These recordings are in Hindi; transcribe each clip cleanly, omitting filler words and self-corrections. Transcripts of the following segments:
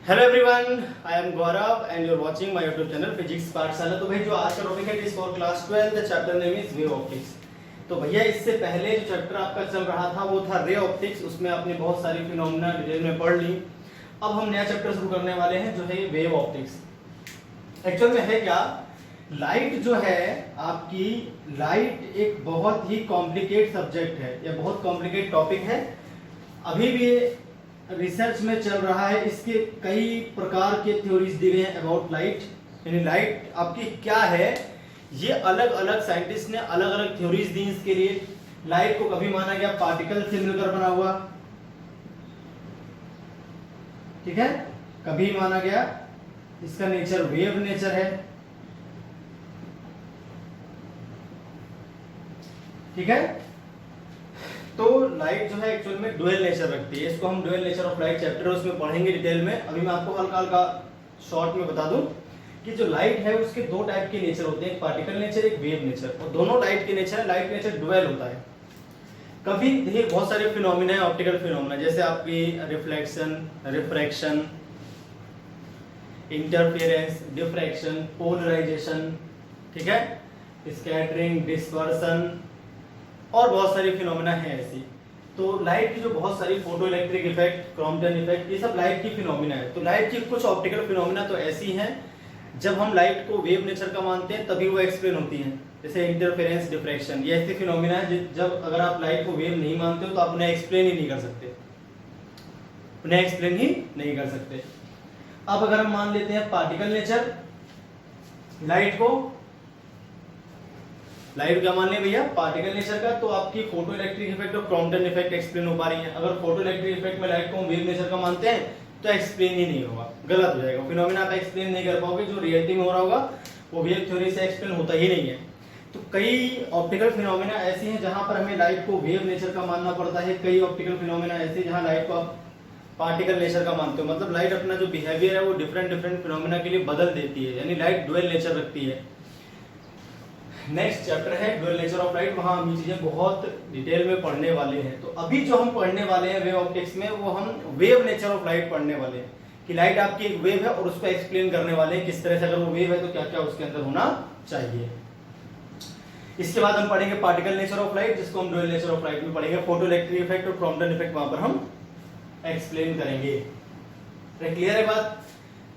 Hello everyone, I am Gaurav and you are watching my YouTube channel physics Pathshala. तो भाई जो आज का टॉपिक है it is for class 12, the chapter name is wave optics. तो भैया इससे पहले जो चैप्टर आपका चल रहा था वो था रे ऑप्टिक्स, उसमें आपने बहुत सारी फिनोमेना डिटेल में पढ़ ली। अब हम नया चैप्टर शुरू करने वाले हैं जो है वेव ऑप्टिक्स। एक्चुअल में है क्या, लाइट जो है आपकी, लाइट एक बहुत ही कॉम्प्लिकेट सब्जेक्ट है या बहुत कॉम्प्लिकेट टॉपिक है। अभी भी रिसर्च में चल रहा है, इसके कई प्रकार के थ्योरीज दी गई हैं अबाउट लाइट। यानी लाइट आपकी क्या है, ये अलग अलग साइंटिस्ट ने अलग अलग थ्योरीज दी इसके लिए। लाइट को कभी माना गया पार्टिकल से मिलकर बना हुआ, ठीक है, कभी माना गया इसका नेचर वेव नेचर है, ठीक है। तो लाइट जो है एक्चुअल में डुअल नेचर रखती है, इसको हम dual nature of light chapter उसमें पढ़ेंगे डिटेल में। अभी मैं आपको हल्का हल्का शॉर्ट में बता दूं कि जो लाइट है उसके दो टाइप के नेचर होते हैं, एक पार्टिकल नेचर, एक वेव नेचर। और दोनों लाइट के नेचर है, लाइट नेचर डुअल होता है। कभी देखिए बहुत सारे फिनोमिना है, ऑप्टिकल फिनोमिना, जैसे आपकी reflection, refraction, interference, diffraction, polarisation, ठीक है, स्कैटरिंग, डिस्पर्सन और बहुत सारी फिनोमेना है ऐसी। तो लाइट की जो बहुत सारी photo electric effect, Crompton effect, ये सब लाइट की फिनोमेना है। तो लाइट की कुछ ऑप्टिकल फिनोमेना तो ऐसी हैं जब हम लाइट को वेव नेचर का मानते हैं तभी वो एक्सप्लेन होती हैं, जैसे इंटरफेरेंस, डिफ्रैक्शन, ये ऐसी फिनोमेना है जब अगर आप लाइट को वेव नहीं मानते हो तो आप उन्हें एक्सप्लेन ही नहीं कर सकते, उन्हें एक्सप्लेन ही नहीं कर सकते। अब अगर हम मान लेते हैं पार्टिकल नेचर, लाइट को, लाइट क्या मान लिया भैया, पार्टिकल नेचर का, तो आपकी फोटो इलेक्ट्रिक इफेक्ट और क्रॉम्पटन इफेक्ट एक्सप्लेन हो पा रही है। अगर फोटो इलेक्ट्रिक इफेक्ट में लाइट को हम वेव नेचर का मानते हैं तो एक्सप्लेन ही नहीं होगा, गलत हो जाएगा, फिनोमेना आप एक्सप्लेन नहीं कर पाओगे। जो रियलिटी में हो रहा होगा वो वेव थ्योरी से एक्सप्लेन होता ही नहीं है। तो कई ऑप्टिकल फिनोमेना ऐसी हैं जहां पर हमें लाइट को वेव नेचर का मानना पड़ता है, कई ऑप्टिकल फिनोमेना ऐसे जहां लाइट को आप पार्टिकल नेचर का मानते हो। मतलब लाइट अपना जो बिहेवियर है वो डिफरेंट डिफरेंट फिनोमेना के लिए बदल देती है, यानी लाइट डुअल नेचर रखती है। नेक्स्ट चैप्टर है डुअल नेचर ऑफ लाइट, वहां हम ये चीजें बहुत डिटेल में पढ़ने वाले हैं। तो अभी जो हम पढ़ने वाले हैं वेव ऑप्टिक्स में, वो हम वेव नेचर ऑफ लाइट पढ़ने वाले हैं कि लाइट आपकी एक वेव है और उसको एक्सप्लेन करने वाले हैं किस तरह से, अगर वो वेव है तो क्या क्या उसके अंदर होना चाहिए। इसके बाद हम पढ़ेंगे पार्टिकल नेचर ऑफ लाइट, जिसको हम डुअल नेचर ऑफ लाइट में पढ़ेंगे। फोटो इलेक्ट्रिक इफेक्ट और क्रॉम्पटन इफेक्ट वहां पर हम एक्सप्लेन करेंगे। क्लियर है बात।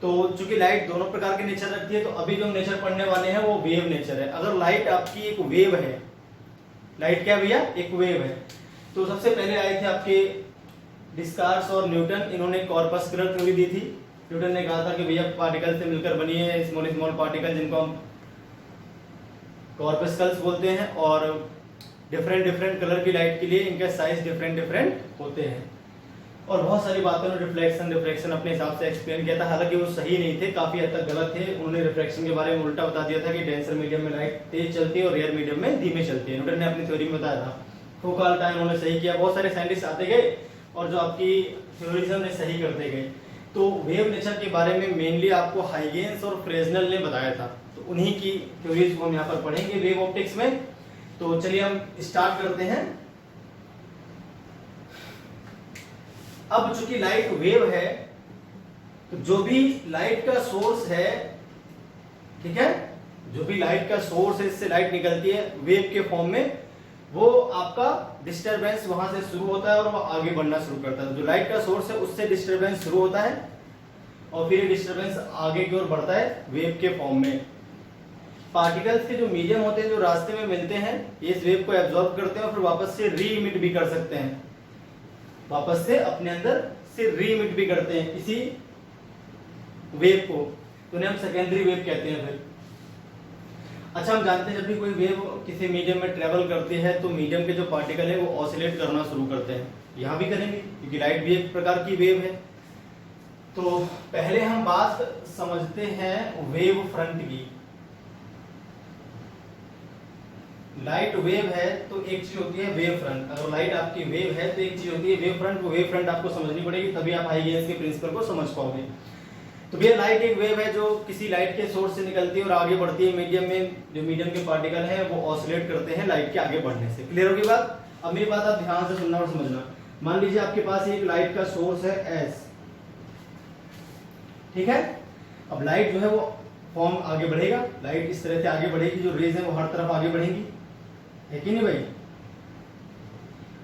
तो चूंकि लाइट दोनों प्रकार के नेचर रखती है, तो अभी जो हम नेचर पढ़ने वाले हैं वो वेव नेचर है। अगर लाइट आपकी एक वेव है, लाइट क्या भैया, एक वेव है, तो सबसे पहले आए थे आपके डिस्कार्स और न्यूटन, इन्होंने कॉर्पस्कुलर थ्योरी दी थी। न्यूटन ने कहा था कि भैया पार्टिकल से मिलकर बनी है स्मॉल स्मॉल पार्टिकल, जिनको हम कॉर्पस्कल्स बोलते हैं, और डिफरेंट डिफरेंट कलर की लाइट के लिए इनके साइज डिफरेंट डिफरेंट होते हैं। और बहुत सारी बातों ने रिफ्लेक्शन डिफ्रैक्शन अपने हिसाब से एक्सप्लेन किया था, हालांकि वो सही नहीं थे, काफी हद तक गलत थे। उन्होंने रिफ्लेक्शन के बारे में उल्टा बता दिया था कि डेंसर मीडियम में लाइट तेज चलती है और रेयर मीडियम में धीमे चलती है। न्यूटन ने अपनी थ्योरी में बताया था। फूकाल्ट आए, उन्होंने सही किया। बहुत सारे साइंटिस्ट आते गए और जो आपकी थ्योरीज है उन्हें सही करते गए। तो वेव नेचर के बारे में मेनली आपको हाइगेंस और फ्रेजनल ने बताया था, तो उन्हीं की थ्योरीज को हम यहाँ पर पढ़ेंगे वेव ऑप्टिक्स में। तो चलिए हम स्टार्ट करते हैं। अब चूंकि लाइट वेव है, तो जो भी लाइट का सोर्स है, ठीक है, जो भी लाइट का सोर्स है, इससे लाइट निकलती है वेव के फॉर्म में, वो आपका डिस्टरबेंस वहां से शुरू होता है और वो आगे बढ़ना शुरू करता है। जो लाइट का सोर्स है उससे डिस्टरबेंस शुरू होता है और फिर ये डिस्टरबेंस आगे की ओर बढ़ता है वेव के फॉर्म में। पार्टिकल्स के जो मीडियम होते हैं, जो रास्ते में मिलते हैं, ये इस वेव को एब्जॉर्ब करते हैं और फिर वापस से री इमिट भी कर सकते हैं, वापस से अपने अंदर से री इमिट भी करते हैं इसी वेव को, तो उन्हें हम सेकेंडरी वेव कहते हैं। फिर अच्छा, हम जानते हैं जब भी कोई वेव किसी मीडियम में ट्रेवल करती है तो मीडियम के जो पार्टिकल है वो ऑसिलेट करना शुरू करते हैं। यहां भी करेंगे क्योंकि लाइट भी एक प्रकार की वेव है। तो पहले हम बात समझते हैं वेव फ्रंट की। लाइट वेव है तो एक चीज होती है वेव फ्रंट। अगर लाइट आपकी वेव है तो एक चीज होती है वेव फ्रंट। वो वेव फ्रंट आपको समझनी पड़ेगी, तभी आप हाइगेंस के प्रिंसिपल को समझ पाओगे। तो भैया लाइट एक वेव है जो किसी लाइट के सोर्स से निकलती है और आगे बढ़ती है मीडियम में। जो मीडियम के पार्टिकल हैं वो ऑसिलेट करते हैं लाइट के आगे बढ़ने से। क्लियर होगी बात। अब मेरी बात आप ध्यान से सुनना और समझना। मान लीजिए आपके पास एक लाइट का सोर्स है एस, ठीक है। अब लाइट जो है वो फॉर्म आगे बढ़ेगा, लाइट इस तरह से आगे बढ़ेगी, जो रेज है वो हर तरफ आगे बढ़ेंगी, है कि नहीं भाई।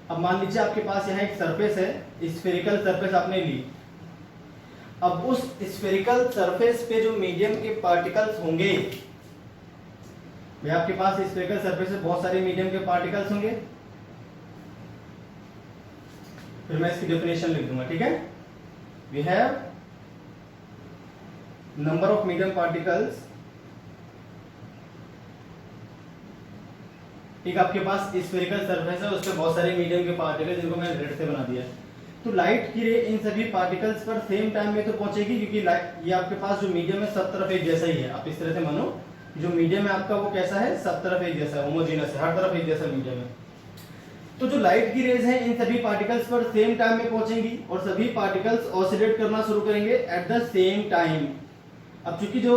अब मान लीजिए आपके पास यहाँ एक सरफेस है, स्फेरिकल सरफेस आपने ली। अब उस स्फेरिकल सरफेस पे जो मीडियम के पार्टिकल्स होंगे, भाई आपके पास स्फेरिकल सरफेस पे बहुत सारे मीडियम के पार्टिकल्स होंगे, फिर मैं इसकी डेफिनेशन लिख दूंगा, ठीक है। We have number of medium particles, एक आपके पास स्फेरिकल सरफेस है, उस पर बहुत सारे मीडियम के पार्टिकल जिनको मैंने रेड से बना दिया। तो लाइट की रे इन सभी पार्टिकल्स पर सेम टाइम में तो पहुंचेगी, क्योंकि लाइट ये आपके पास जो मीडियम है सब तरफ एक जैसा ही है। आप इस तरह से मानो जो मीडियम है आपका वो कैसा है, सब तरफ एक जैसा है, होमोजेनस है, हर तरफ एक जैसा मीडियम है। तो जो लाइट की रेज है इन सभी पार्टिकल्स पर सेम टाइम में पहुंचेंगी और सभी पार्टिकल्स ऑसिलेट करना शुरू करेंगे एट द सेम टाइम। अब चूंकि जो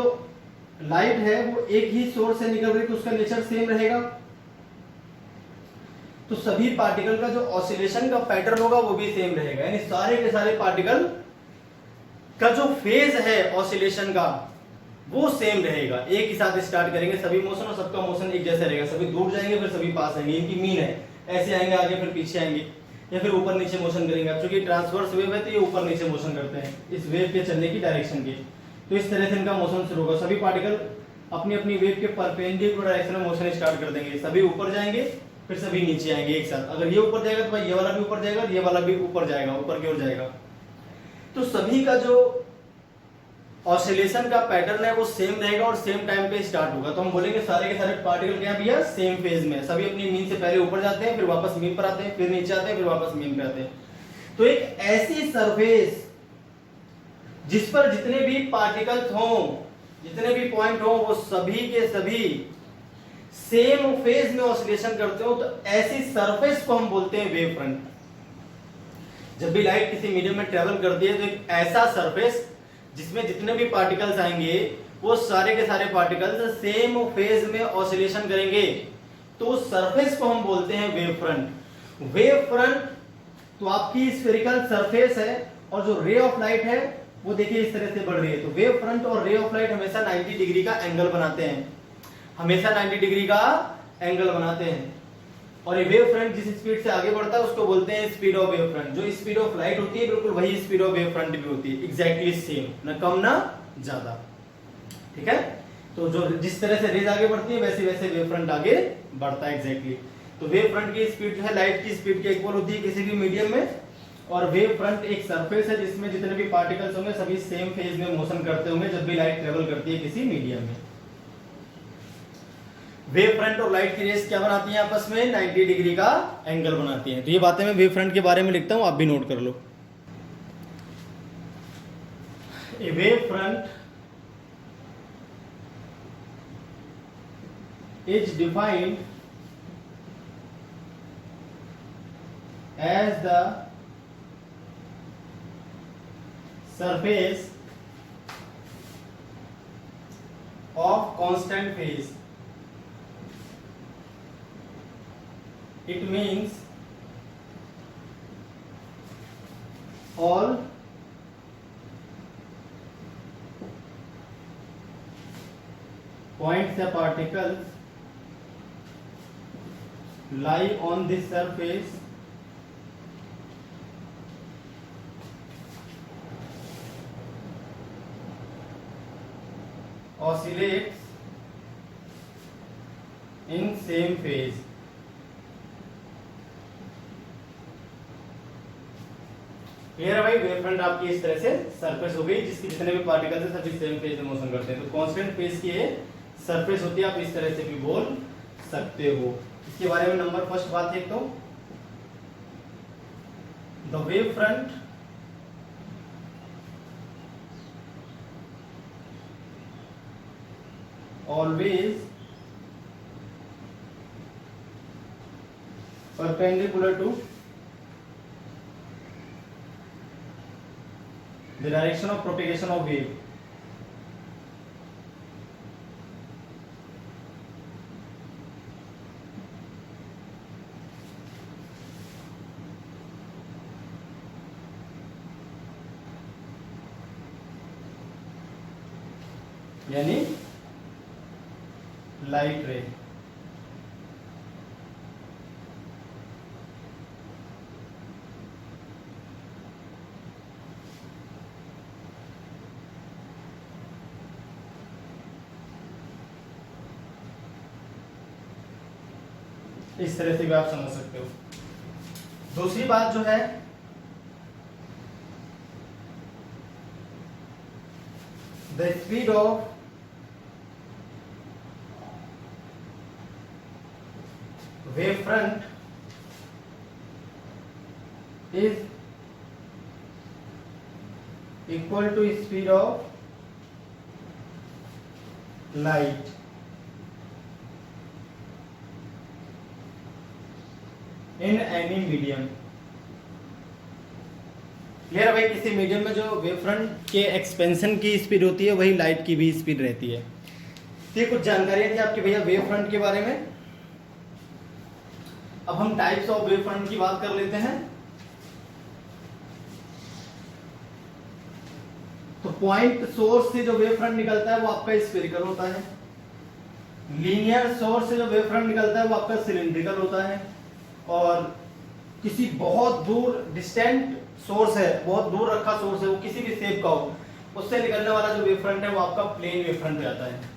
लाइट है वो एक ही सोर्स से निकल रही है तो उसका नेचर सेम रहेगा, तो सभी पार्टिकल का जो ऑसिलेशन का पैटर्न होगा वो भी सेम रहेगा, यानी सारे के सारे पार्टिकल का जो फेज है ऑसिलेशन का वो सेम रहेगा। एक ही साथ स्टार्ट करेंगे सभी मोशन और सबका मोशन एक जैसा रहेगा, सभी दूर जाएंगे फिर सभी पास आएंगे, इनकी मीन है, ऐसे आएंगे आगे फिर पीछे आएंगे या फिर ऊपर नीचे मोशन करेंगे। अब चूंकि ट्रांसवर्स वेव है तो ये ऊपर नीचे मोशन करते हैं इस वेव के चलने की डायरेक्शन के, तो इस तरह से इनका मोशन शुरू होगा। सभी पार्टिकल अपनी अपनी वेव के परपेंडिकुलर डायरेक्शन में मोशन स्टार्ट कर देंगे, सभी ऊपर जाएंगे फिर सभी नीचे आएंगे एक साथ। अगर ये ऊपर जाएगा तो भाई ये वाला भी ऊपर जाएगा, ये वाला भी ऊपर जाएगा, ऊपर की ओर जाएगा। तो सभी का जो ऑसिलेशन का पैटर्न है वो सेम रहेगा और सेम टाइम पे स्टार्ट होगा। तो हम बोलेंगे सारे के सारे पार्टिकल क्या भैया सेम फेज में, सभी अपनी मीन से पहले ऊपर जाते हैं फिर वापस मीन पर आते हैं, फिर नीचे आते हैं फिर वापस मीन पे आते हैं। तो एक ऐसी सरफेस जिस पर जितने भी पार्टिकल्स हों, जितने भी पॉइंट हों, वो सभी के सभी सेम फेज में ऑसिलेशन करते हो, तो ऐसी सरफेस को हम बोलते हैं वेव फ्रंट। जब भी लाइट किसी मीडियम में ट्रेवल करती है तो एक ऐसा सरफेस जिसमें जितने भी पार्टिकल्स आएंगे वो सारे के सारे पार्टिकल्स सेम फेज में ऑसिलेशन करेंगे, तो उस सरफेस को हम बोलते हैं वेव फ्रंट। वेव फ्रंट तो आपकी स्फेरिकल सरफेस है और जो रे ऑफ लाइट है वो देखिए इस तरह से बढ़ रही है। तो वेव फ्रंट और रे ऑफ लाइट हमेशा 90 डिग्री का एंगल बनाते हैं, हमेशा 90 डिग्री का एंगल बनाते हैं। और ये वेव फ्रंट जिस स्पीड से आगे बढ़ता है उसको बोलते हैं स्पीड ऑफ वेव फ्रंट। जो स्पीड ऑफ लाइट होती है बिल्कुल वही स्पीड ऑफ वेव फ्रंट भी होती है, एग्जैक्टली सेम, ना कम ना ज्यादा, ठीक है। तो जो जिस तरह से रेज आगे बढ़ती है वैसे वैसे वेव फ्रंट आगे बढ़ता है एग्जैक्टली। तो वेव फ्रंट की स्पीड जो है लाइट की स्पीड के इक्वल होती है किसी भी मीडियम में, और वेव फ्रंट एक सरफेस है जिसमें जितने भी पार्टिकल्स होंगे सभी सेम फेज में मोशन करते होंगे जब भी लाइट ट्रेवल करती है किसी मीडियम में। वेव फ्रंट और लाइट की रेस क्या बनाती हैं आपस में, 90 डिग्री का एंगल बनाती हैं। तो ये बातें मैं वेव फ्रंट के बारे में लिखता हूं, आप भी नोट कर लो। A wave front is defined as the surface of constant phase. It means all points or particles lie on this surface oscillates in same phase। Clear है भाई। वेव फ्रंट आपकी इस तरह से सरफेस हो गई जिसकी जितने भी पार्टिकल्स हैं सभी सेम फेज में मोशन करते हैं। तो कांस्टेंट फेज की सरफेस होती है, आप इस तरह से भी बोल सकते हो। इसके बारे में नंबर फर्स्ट बात देखता हूं, the wave front always perpendicular to the direction of propagation of wave। यानी लाइट रे। इस तरह से भी आप समझ सकते हो। दूसरी बात जो है, the speed of wave front is equal to speed of light in any medium. Clear है भाई? किसी मीडियम में जो वेव फ्रंट के एक्सपेंशन की स्पीड होती है वही लाइट की भी स्पीड रहती है। तो ये कुछ जानकारी थी आपकी भैया वेव फ्रंट के बारे में। अब हम टाइप्स ऑफ वेव फ्रंट की बात कर लेते हैं। तो पॉइंट सोर्स से जो वेव फ्रंट निकलता है वो आपका स्फेरिकल होता है। लीनियर सोर्स से जो वेव फ्रंट निकलता है वो आपका सिलिंड्रिकल होता है। और किसी बहुत दूर डिस्टेंट सोर्स है, बहुत दूर रखा सोर्स है, वो किसी भी शेप का हो, उससे निकलने वाला जो वेव फ्रंट है वो आपका प्लेन वेव फ्रंट आता है।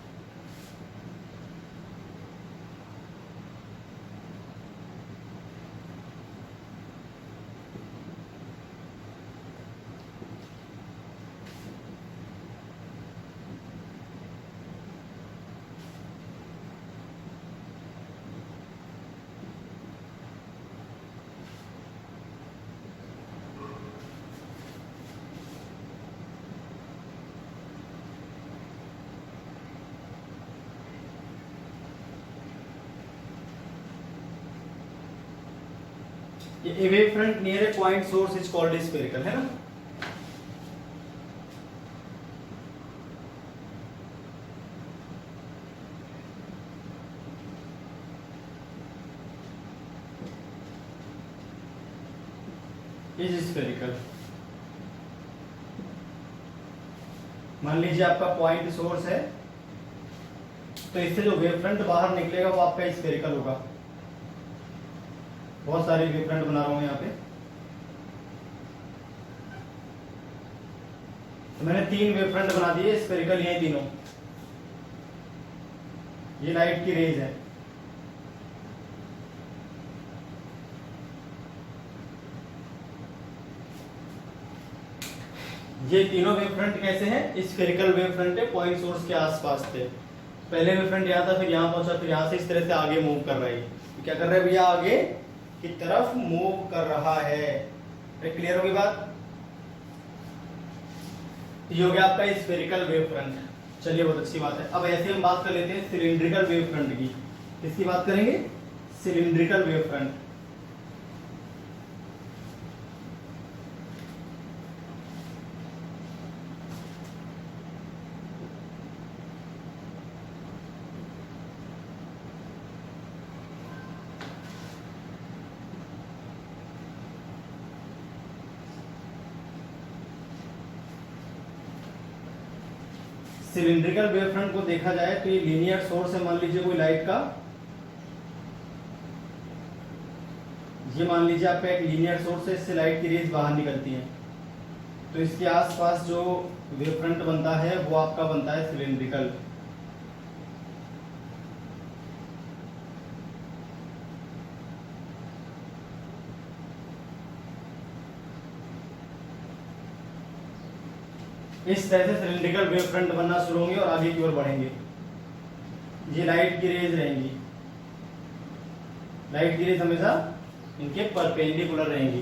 ये wave front near A point source is called spherical, है ना। Is spherical. मान लीजिए आपका पॉइंट सोर्स है, तो इससे जो वेव फ्रंट बाहर निकलेगा वो आपका स्फेरिकल होगा। बहुत सारे वेव फ्रंट बना रहा हूं यहाँ पे। तो मैंने 3 वेव फ्रंट बना दिए स्फेरिकल, ये तीनों। ये लाइट की रेज है। ये तीनों वेव फ्रंट कैसे हैं? स्फेरिकल वेव फ्रंट है, पॉइंट सोर्स के आसपास थे। पहले वेव फ्रंट यहाँ था, फिर यहाँ पहुंचा, फिर यहाँ से इस तरह से आगे मूव कर रहा है। तो क्या कर रहा है भैया? आगे की तरफ मूव कर रहा है। क्लियर होगी बात? ये हो गया आपका स्फेरिकल वेव फ्रंट। चलिए, बहुत अच्छी बात है। अब ऐसे हम बात कर लेते हैं सिलिंड्रिकल वेव फ्रंट की। किसकी बात करेंगे? Cylindrical wave front. Cylindrical wave front को देखा जाए तो ये लीनियर सोर्स है, मान लीजिए कोई लाइट का। ये मान लीजिए आपका एक लीनियर सोर्स है, इससे लाइट की रेज बाहर निकलती है। तो इसके आसपास जो वेव फ्रंट बनता है वो आपका बनता है सिलिंड्रिकल। इस तरह से सिलिंड्रिकल वेव फ्रंट बनना शुरू होंगे और आगे की ओर बढ़ेंगे। ये लाइट की रेज रहेंगी। लाइट की रेज हमेशा इनके परपेंडिकुलर रहेंगी।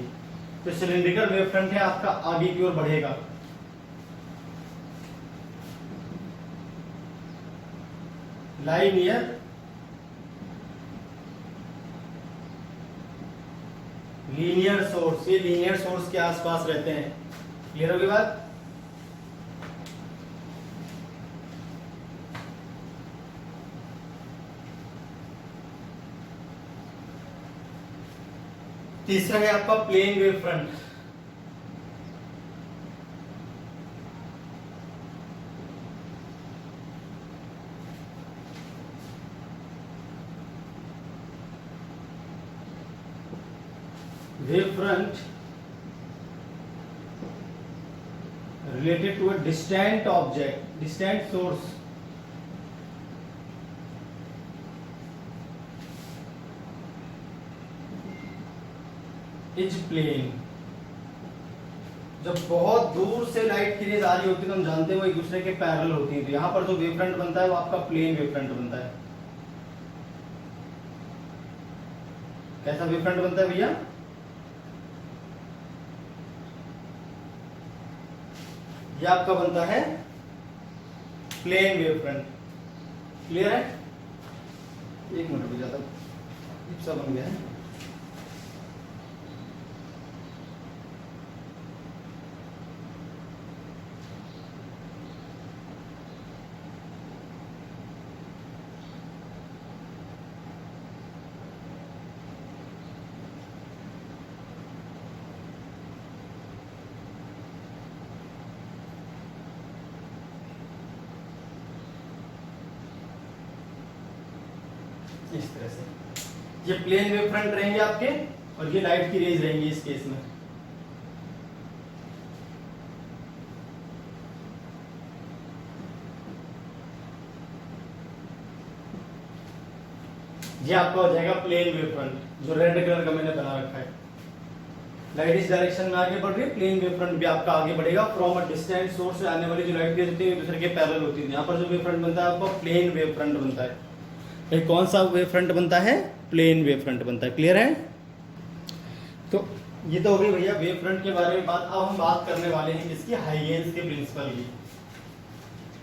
तो सिलिंड्रिकल वेव फ्रंट है आपका, आगे की ओर बढ़ेगा। Lie near linear source. ये लीनियर सोर्स के आसपास रहते हैं। क्लियर होगी बात? तीसरा है आपका plane wave front. Wave front related to a distant object, distant source, is plane। जब बहुत दूर से लाइट की रेज आ रही होती है तो हम जानते हैं वो एक दूसरे के पैरेलल होती है, तो यहाँ पर जो वेव फ्रंट बनता है वो आपका प्लेन वेव फ्रंट बनता है। कैसा वेव फ्रंट बनता है भैया? ये आपका बनता है प्लेन वेव फ्रंट। क्लियर है? एक मिनट हो जाता इप्सा बन गया है। इस तरह से ये प्लेन वेव फ्रंट रहेंगे आपके और ये लाइट की रेज रहेंगी इस केस में। ये आपका हो जाएगा प्लेन वेव फ्रंट, जो रेड कलर का मैंने बना रखा है। लाइट इस डायरेक्शन में आगे बढ़ रही है, प्लेन वेव फ्रंट भी आपका आगे बढ़ेगा। फ्रॉम अ डिस्टेंट सोर्स से आने वाली जो लाइट रेज होती है दूसरे के पैरेलल होती है। यहाँ पर जो वेव फ्रंट बनता है आपका प्लेन वेव फ्रंट बनता है। ये कौन सा वेव फ्रंट बनता है? प्लेन वेव फ्रंट बनता है। क्लियर है? तो ये तो हो गई भैया वेव फ्रंट के बारे में बात। अब हम बात करने वाले हैं इसकी हाइगेन्स के प्रिंसिपल की।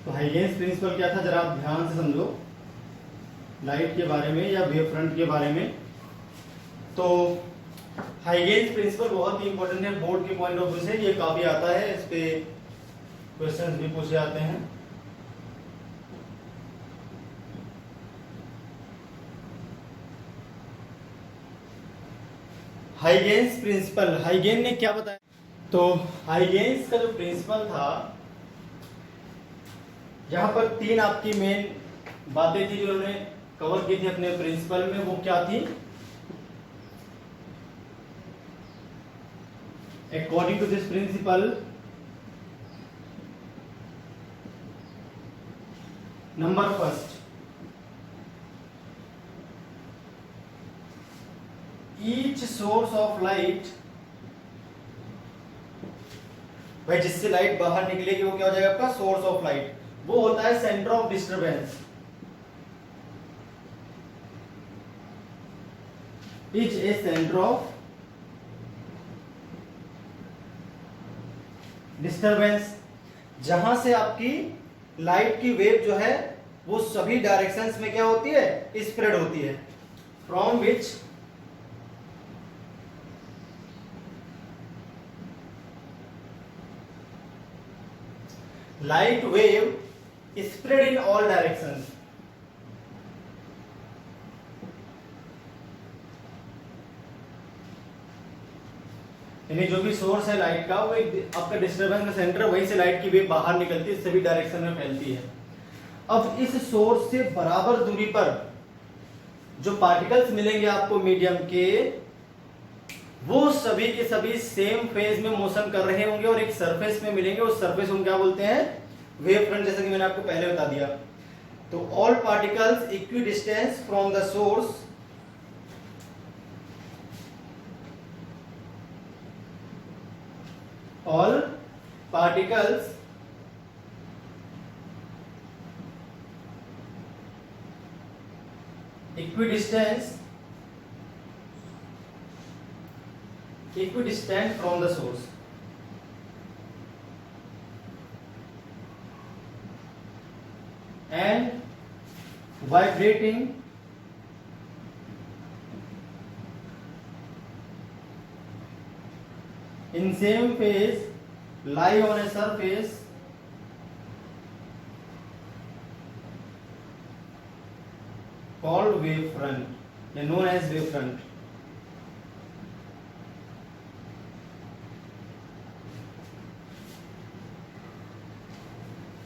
तो हाइगेन्स प्रिंसिपल क्या था जरा आप ध्यान से समझो, लाइट के बारे में या वेव फ्रंट के बारे में। तो हाइगेन्स प्रिंसिपल बहुत ही इंपॉर्टेंट है बोर्ड के पॉइंट ऑफ व्यू से, ये काफी आता है, इस पे क्वेश्चंस भी पूछे जाते हैं। हाइगेन्स प्रिंसिपल, हाइगेन ने क्या बताया? तो हाइगेन्स का जो प्रिंसिपल था, यहां पर तीन आपकी मेन बातें थी जो उन्होंने कवर की थी अपने प्रिंसिपल में। वो क्या थी? According to this principle, number first, each source of light, भाई जिससे लाइट बाहर निकलेगी वो क्या हो जाएगा आपका? Source of light. वो होता है centre of disturbance. Is a centre of disturbance, जहां से आपकी लाइट की वेव जो है वो सभी डायरेक्शंस में क्या होती है? स्प्रेड होती है। From which light wave spread in all directions। यानी जो भी सोर्स है लाइट का वो एक आपका डिस्टरबेंस का सेंटर, वहीं से लाइट की वेव बाहर निकलती है, सभी डायरेक्शन में फैलती है। अब इस सोर्स से बराबर दूरी पर जो पार्टिकल्स मिलेंगे आपको मीडियम के, वो सभी के सभी सेम फेज में मोशन कर रहे होंगे और एक सरफेस में मिलेंगे। उस सरफेस को क्या बोलते हैं? वेव फ्रंट, जैसा कि मैंने आपको पहले बता दिया। तो all particles equi distance from the source all particles equidistant from the source, and vibrating in same phase lie on a surface called wave front, known as wave front।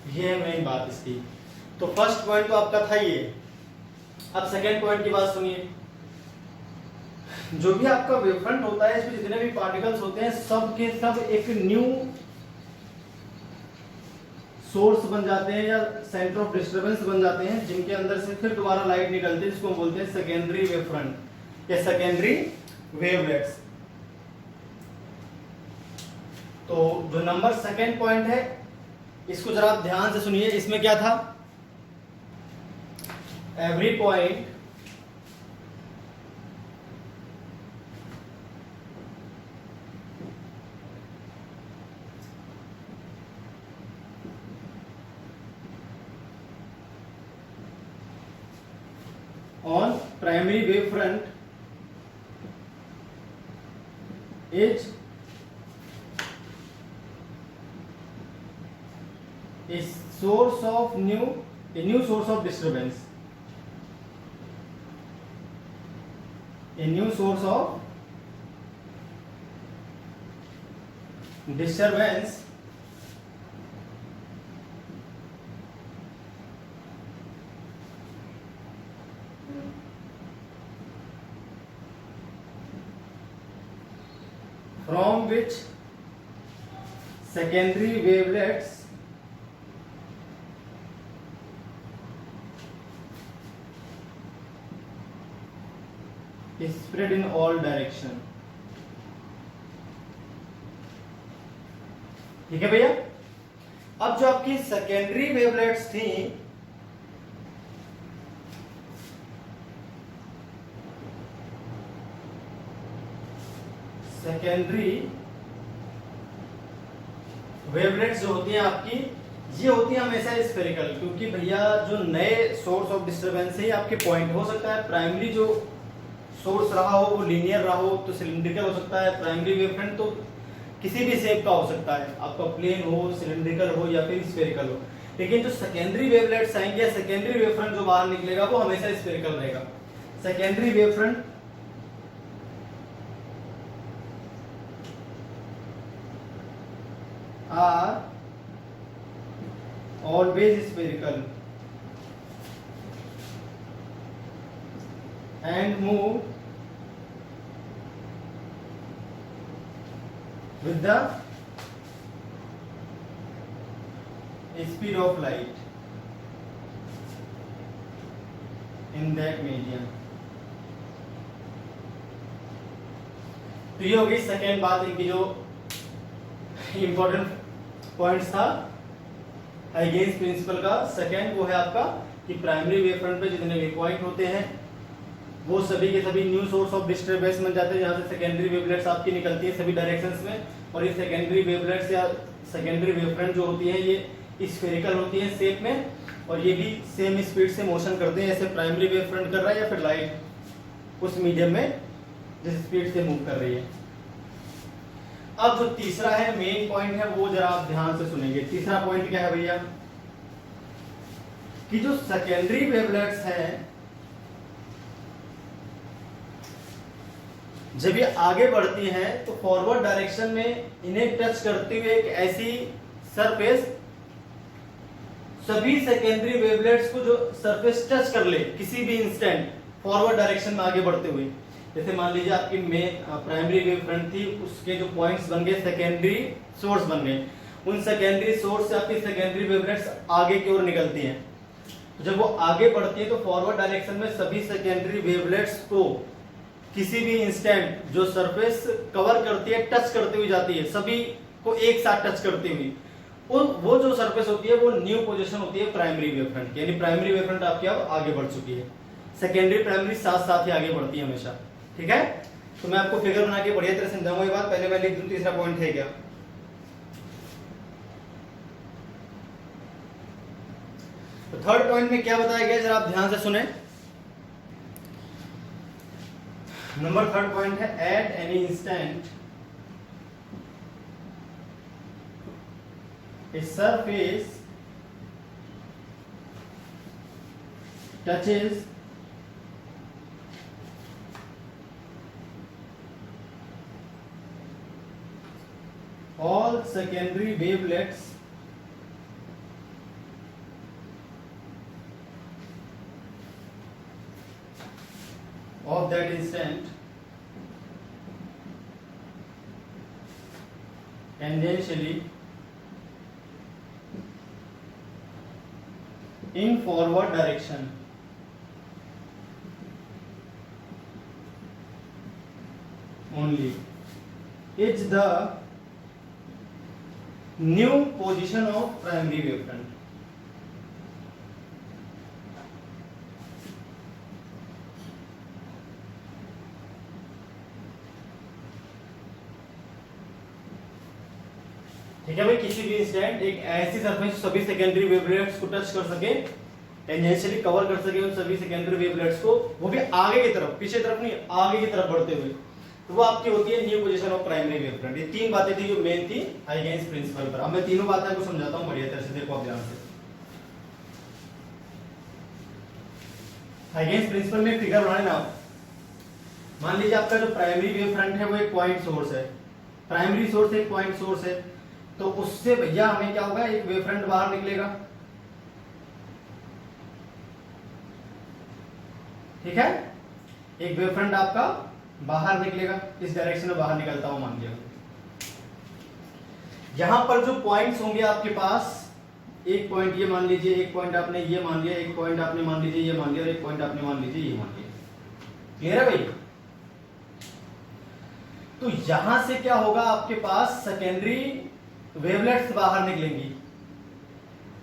ये है मेन बात इसकी। तो फर्स्ट पॉइंट तो आपका था ये। अब सेकेंड पॉइंट की बात सुनिए। जो भी आपका वेव फ्रंट होता है इसमें जितने भी पार्टिकल्स होते हैं सब के सब एक न्यू सोर्स बन जाते हैं या सेंटर ऑफ डिस्टरबेंस बन जाते हैं, जिनके अंदर से फिर दोबारा लाइट निकलती है, जिसको हम बोलते हैं सेकेंडरी वेव फ्रंट या सेकेंडरी वेवलेट्स। तो जो नंबर सेकेंड पॉइंट है इसको जरा आप ध्यान से सुनिए। इसमें क्या था, every point on primary wavefront is a source of a new source of disturbance, a new source of disturbance from which secondary wavelets is spread in all direction। ठीक है भैया। अब जो आपकी सेकेंडरी वेवलेट्स थी सेकेंडरी वेवलेट्स जो होती हैं आपकी, ये होती है हमेशा स्फेरिकल, क्योंकि भैया जो नए सोर्स ऑफ डिस्टरबेंस है आपके पॉइंट हो सकता है प्राइमरी जो सोर्स रहा हो वो लीनियर रहा हो तो सिलिंड्रिकल हो सकता है, प्राइमरी वेवफ्रंट तो किसी भी शेप का हो सकता है, आपका प्लेन हो, सिलिंड्रिकल हो या फिर स्फेरिकल हो। लेकिन जो सेकेंडरी वेवलेट्स आएंगे, सेकेंडरी वेवफ्रंट जो बाहर निकलेगा वो हमेशा स्फेरिकल रहेगा। Secondary wavefront are always spherical and move with the speed of light in that medium। तो ये हो गई सेकेंड बात, इनकी जो इंपॉर्टेंट पॉइंट्स था हाइगेन्स प्रिंसिपल का। सेकेंड वो है आपका कि प्राइमरी वेवफ्रंट पे जितने भी पॉइंट होते हैं वो सभी के सभी न्यू सोर्स ऑफ डिस्टरबेंस बन जाते हैं, जहां से सेकेंडरी वेवलेट्स आपकी निकलती है सभी डायरेक्शंस में। और ये सेकेंडरी वेवलेट्स या सेकेंडरी वेवफ्रंट जो होती है ये स्फेरिकल होती है शेप में, और ये भी सेम स्पीड से मोशन करते हैं, जैसे प्राइमरी वेवफ्रंट कर रहा है या फिर लाइट उस मीडियम में जिस स्पीड से मूव कर रही है। अब जो तीसरा है मेन पॉइंट है वो जरा आप ध्यान से सुनेंगे। तीसरा पॉइंट क्या है भैया, कि जो सेकेंडरी वेवलेट्स हैं जब ये आगे बढ़ती हैं तो फॉरवर्ड डायरेक्शन में इन्हें टच करते हुए एक ऐसी सरफेस, सभी सेकेंडरी वेवलेट्स को जो सरफेस टच कर ले किसी भी इंस्टेंट फॉरवर्ड डायरेक्शन में आगे बढ़ते हुए, जैसे मान लीजिए आपकी प्राइमरी वेव फ्रंट थी, उसके जो पॉइंट्स बन गए सेकेंडरी सोर्स बन गए, उन सेकेंडरी सोर्स से आपकी सेकेंडरी वेवलेट्स आगे की ओर निकलती हैं। जब वो आगे बढ़ती है तो फॉरवर्ड डायरेक्शन में सभी सेकेंडरी वेवलेट्स को किसी भी इंस्टेंट जो सरफेस कवर करती है टच करती हुई जाती है, सभी को एक साथ टच करती हुई, वो जो सरफेस होती है वो न्यू पोजीशन होती है प्राइमरी वेव फ्रंट की, यानी प्राइमरी वेव फ्रंट आपकी अब आगे बढ़ चुकी है, सेकेंडरी प्राइमरी साथ साथ ही आगे बढ़ती है हमेशा। ठीक है, तो मैं आपको फिगर बना के बढ़िया तरह समझाऊंगा ये बात। पहले मैं लिख दूं तीसरा पॉइंट है क्या। तो थर्ड पॉइंट में क्या बताया गया जरा आप ध्यान से सुने। नंबर थर्ड पॉइंट है at any instant a surface touches all secondary wavelets of that instant tangentially in forward direction only is the new position of primary wavefront. ठीक है भाई, किसी भी इंस्टेंट एक ऐसी सरफेस सभी सेकेंडरी वेवलेट्स को टच कर सके, टेंजेंशियली कवर कर सके उन सभी सेकेंडरी वेवलेट्स को, वो भी आगे की तरफ, पीछे तरफ नहीं, आगे की तरफ बढ़ते हुए, तो वो आपकी होती है new position of primary wavefront. ये तीन बातें थी जो मेन थी हाइगेंस प्रिंसिपल पर। अब मैं तीनों बातें आपको समझाता हूं बढ़िया तरह से, देखो आप ध्यान से। हाइगेंस प्रिंसिपल में फिगर बनाने ना आप, मान लीजिए आपका जो प्राइमरी वेवफ्रंट है वो एक पॉइंट सोर्स है, प्राइमरी सोर्स एक पॉइंट सोर्स है, तो उससे भैया हमें क्या होगा, एक वेवफ्रंट बाहर निकलेगा, ठीक है, एक वेवफ्रंट आपका बाहर निकलेगा, इस डायरेक्शन में बाहर निकलता हुआ मान लिया। यहां पर जो पॉइंट्स होंगे आपके पास, एक पॉइंट ये मान लीजिए, एक पॉइंट आपने ये मान लिया, एक पॉइंट आपने मान लीजिए ये मान लिया, और एक पॉइंट आपने मान लीजिए ये मान लिया। क्लियर है भाई? तो यहां से क्या होगा, आपके पास सेकेंडरी वेवलेट्स बाहर निकलेंगी।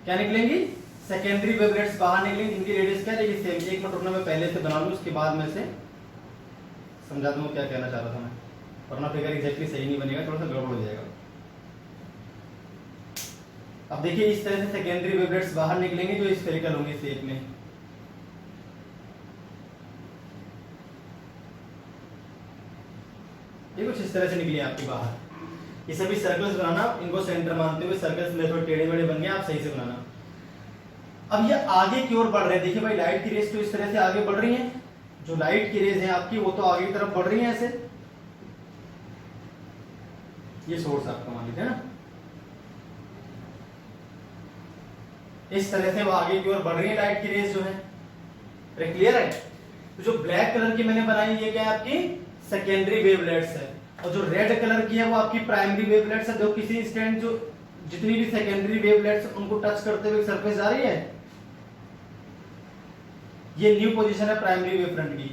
क्या निकलेंगी? सेकेंडरी वेवलेट्स बाहर निकलेंगी, जिनकी रेडियस क्या है, सेम। एक मिनट रुकना, मैं पहले से बना लूं, उसके बाद में से समझा दूं क्या कहना चाह रहा था मैं, वरना फिगर एग्जैक्टली सही नहीं बनेगा, थोड़ा सा गड़बड़ हो जाएगा। अब देखिए, इस तरह से सेकेंडरी वेवलेट्स बाहर निकलेंगे जो स्फेरिकल होंगे शेप में। ये कुछ इस तरह से निकले आपके बाहर। ये सभी सर्कल्स बनाना, इनको सेंटर मानते हुए सर्कल्स में थोड़े टेढ़े मेढ़े बन गए, आप सही से बनाना। अब ये आगे की ओर बढ़ रहे हैं, देखिए भाई, लाइट की रेस तो इस तरह से आगे बढ़ रही है, जो लाइट की रेज है आपकी वो तो आगे की तरफ बढ़ रही है ऐसे। ये सोर्स आपका मान लीजिए ना, इस तरह से वो आगे की ओर बढ़ रही है लाइट की रेज जो है। क्लियर है? तो जो ब्लैक कलर की मैंने बनाई, ये क्या है, आपकी सेकेंडरी वेवलेट्स है, और जो रेड कलर की है वो आपकी प्राइमरी वेवलेट्स है, जो किसी इंस्टेंट जो जितनी भी सेकेंडरी वेवलेट्स उनको टच करते हुए सरफेस आ रही है। ये न्यू पोजीशन है प्राइमरी वेवफ्रंट की,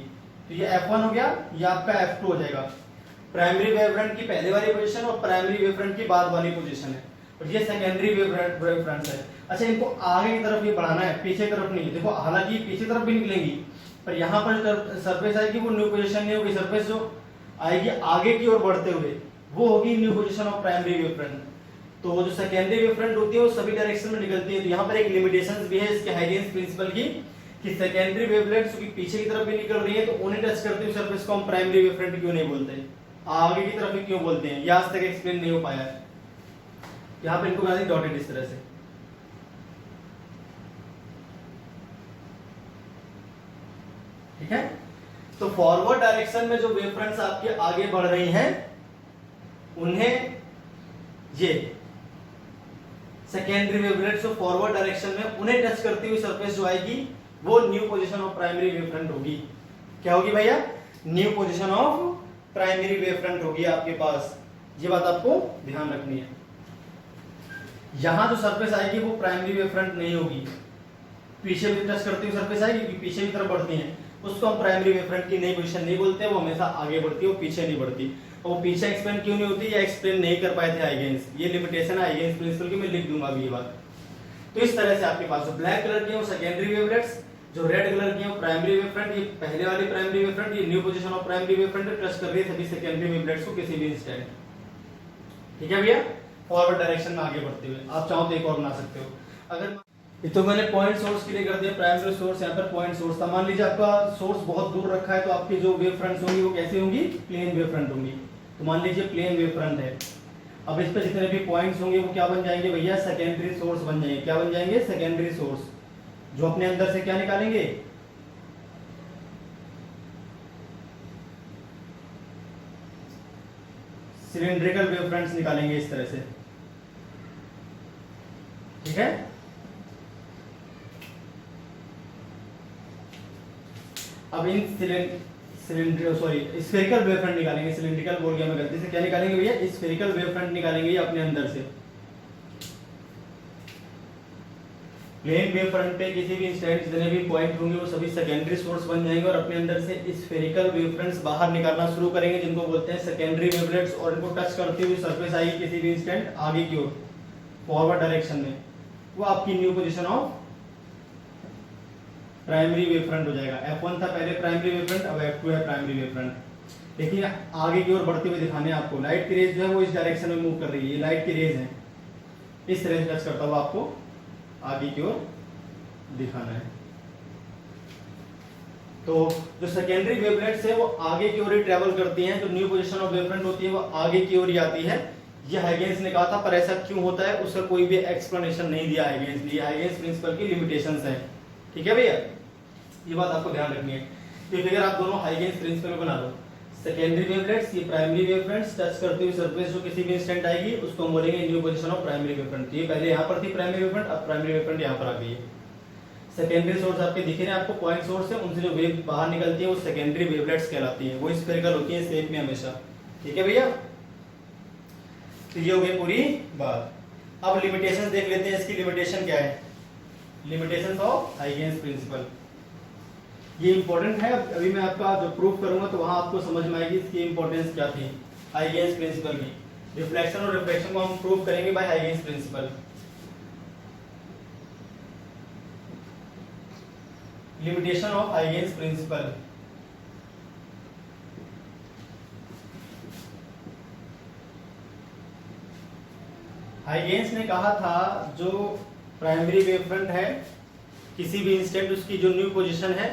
तो ये F1 हो गया, ये आपका F2 हो जाएगा। प्राइमरी वेवफ्रंट की पहले वाली पोजीशन और प्राइमरी वेवफ्रंट की बाद वाली पोजीशन है, और ये सेकेंडरी वेवफ्रंट है। अच्छा, इनको आगे की तरफ ये बढ़ाना है, पीछे तरफ नहीं। देखो, हालांकि पीछे तरफ भी निकलेंगी, पर यहाँ पर जो सरफेस आएगी वो न्यू पोजीशन नहीं होगी, सरफेस जो आएगी आगे की ओर बढ़ते हुए वो होगी new position of primary wavefront. तो वो जो सेकेंडरी वेवफ्रंट होती है वो सभी डायरेक्शन में निकलती है। तो यहाँ पर एक लिमिटेशंस भी है इसके हाइगेंस प्रिंसिपल की, कि सेकेंडरी वेवलेट्स की पीछे की तरफ भी निकल रही है, तो उन्हें टच करते हुए सरफेस को हम प्राइमरी वेवफ्रंट क्यों नहीं बोलते, आगे की तरफ ही क्यों बोलते हैं, ये आज तक एक्सप्लेन नहीं हो पाया है। यहाँ पे इनको बना दी डॉटेड इस तरह से। ठीक है? तो फॉरवर्ड डायरेक्शन में जो वेवफ्रंट्स आपके आगे बढ़ रही हैं, उन्हें ये सेकेंडरी वेवलेट्स फॉरवर्ड डायरेक्शन में उन्हें टच करती हुई सरफेस जो आएगी वो new position of primary wavefront होगी। क्या होगी भैया? New position of primary wavefront होगी आपके पास। ये बात आपको ध्यान रखनी है। यहां जो सरफेस आएगी वो प्राइमरी वेवफ्रंट नहीं होगी, पीछे भी टच करती हुई सरफेस आएगी, क्योंकि पीछे की तरफ बढ़ती है, उसको हम प्राइमरी वेवफ्रंट की नई पोजीशन नहीं बोलते, वो हमेशा आगे बढ़ती है, वो पीछे नहीं बढ़ती। वो पीछे एक्सप्लेन क्यों नहीं होती, या एक्सप्लेन नहीं कर पाए थे हाइगेंस, ये लिमिटेशन है हाइगेंस प्रिंसिपल की, मैं लिख दूंगा अभी ये बात। तो इस तरह से आपके पास जो ब्लैक कलर की है वो सेकेंडरी वेवलेट्स, जो रेड कलर की है वो प्राइमरी वेवफ्रंट, ये पहले वाली प्राइमरी वेवफ्रंट, ये new position of primary wavefront touch कर रही है सभी सेकेंडरी वेवलेट्स को किसी भी इंस्टेंट। ठीक है भैया? फॉरवर्ड डायरेक्शन में आगे बढ़ते हुए। आप चाहो तो एक और बना सकते हो। अगर ये तो मैंने पॉइंट सोर्स के लिए कर दिया, प्राइमरी सोर्स, यहाँ पर पॉइंट सोर्स था। मान लीजिए आपका सोर्स बहुत दूर रखा है, तो आपकी जो वेव फ्रंट्स होंगी वो कैसी होंगी? प्लेन वेव फ्रंट होंगी। तो मान लीजिए प्लेन वेव फ्रंट है, अब इस पे जितने भी पॉइंट्स होंगे वो क्या बन जाएंगे भैया? सेकेंडरी सोर्स बन जाएंगे। क्या बन जाएंगे? सेकेंडरी सोर्स, जो अपने अंदर से क्या निकालेंगे? सिलेंड्रिकल वेव फ्रंट्स निकालेंगे इस तरह से। ठीक है? अब इन सिलेंडर सॉरी स्फेरिकल वेवफ्रंट निकालेंगे, सिलिंड्रिकल बोल गया मैं गलती से, क्या निकालेंगे भैया, स्फेरिकल वेवफ्रंट निकालेंगे ये अपने अंदर से। प्लेन वेवफ्रंट पे किसी भी इंस्टेंट जितने भी पॉइंट होंगे वो सभी सेकेंडरी सोर्स बन जाएंगे और अपने अंदर से स्फेरिकल वेवफ्रंट्स बाहर निकालना शुरू करेंगे, जिनको बोलते हैं सेकेंडरी वेवलेट्स, और इनको टच करती हुई सरफेस आएगी किसी भी इंस्टेंट आगे की ओर फॉरवर्ड डायरेक्शन में, वो आपकी new position of primary wavefront हो जाएगा। F1 था पहले प्राइमरी वेवफ्रंट, अब F2 है प्राइमरी वेवफ्रंट। देखिए आगे की ओर बढ़ते हुए दिखाने हैं आपको, लाइट की रेज जो है वो इस डायरेक्शन में मूव कर रही है, ये लाइट की रेज है, इस तरह से टच करता हुआ आपको आगे की ओर दिखाना है। तो जो सेकेंडरी वेवलेट्स है वो आगे की ओर ही ट्रेवल करती हैं, जो न्यू पोजीशन ऑफ वेवफ्रंट होती है वो आगे की ओर ही आती है। ये हाइगेंस ने कहा था, पर ऐसा क्यों होता है उसका कोई भी एक्सप्लेनेशन नहीं दिया हाइगेंस ने, हाइगेंस प्रिंसिपल की लिमिटेशंस हैं। ठीक है भैया, ये बात आपको ध्यान रखनी है। तो फिगर आप दोनों हाइगेंस प्रिंसिपल में बना लो, सेकेंडरी वेवलेट्स, ये प्राइमरी वेवफ्रंट्स टच करते हुए सरफेस जो किसी भी इंस्टेंट आएगी उसको हम बोलेंगे new position of primary wavefront. ये पहले यहाँ पर थी प्राइमरी वेवफ्रंट, अब प्राइमरी वेवफ्रंट यहाँ पर आ गई है। सेकेंडरी सोर्स आपके दिख रहे हैं आपको, पॉइंट सोर्स है, उनसे जो वेव बाहर निकलती है वो सेकेंडरी वेवलेट्स कहलाती है, वो स्फेरिकल होती है शेप में हमेशा। ठीक है भैया, तो ये हो गई पूरी बात। अब लिमिटेशन देख लेते हैं, इसकी लिमिटेशन क्या है, लिमिटेशंस ऑफ हाइगेंस प्रिंसिपल। ये इंपॉर्टेंट है, अभी मैं आपका जो प्रूफ करूंगा तो वहां आपको समझ में आएगी इसकी इंपॉर्टेंस क्या थी हाइगेंस प्रिंसिपल की। रिफ्लेक्शन और रिफ्लेक्शन को हम प्रूव करेंगे by Huygens principle. Limitation of Huygens principle, Huygens ने कहा था जो प्राइमरी वेवफ्रंट है किसी भी इंस्टेंट उसकी जो न्यू पोजीशन है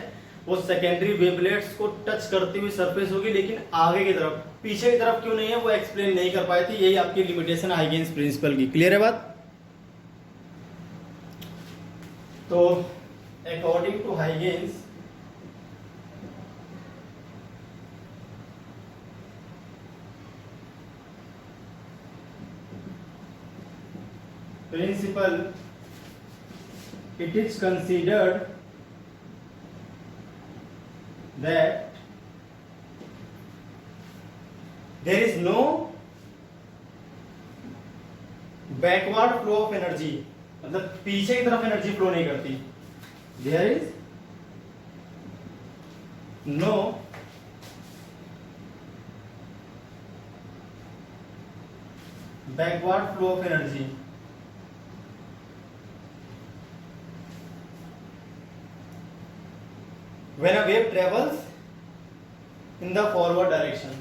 वो सेकेंडरी वेवलेट्स को टच करती हुई सरफेस होगी, लेकिन आगे की तरफ, पीछे की तरफ क्यों नहीं है वो एक्सप्लेन नहीं कर पाए थे। यही आपकी लिमिटेशन हाइगेंस प्रिंसिपल की। क्लियर है बात? तो according to Huygens principle, it is considered that there is no backward flow of energy, मतलब पीछे की तरफ एनर्जी फ्लो नहीं करती। there is no backward flow of energy when a wave travels in the forward direction.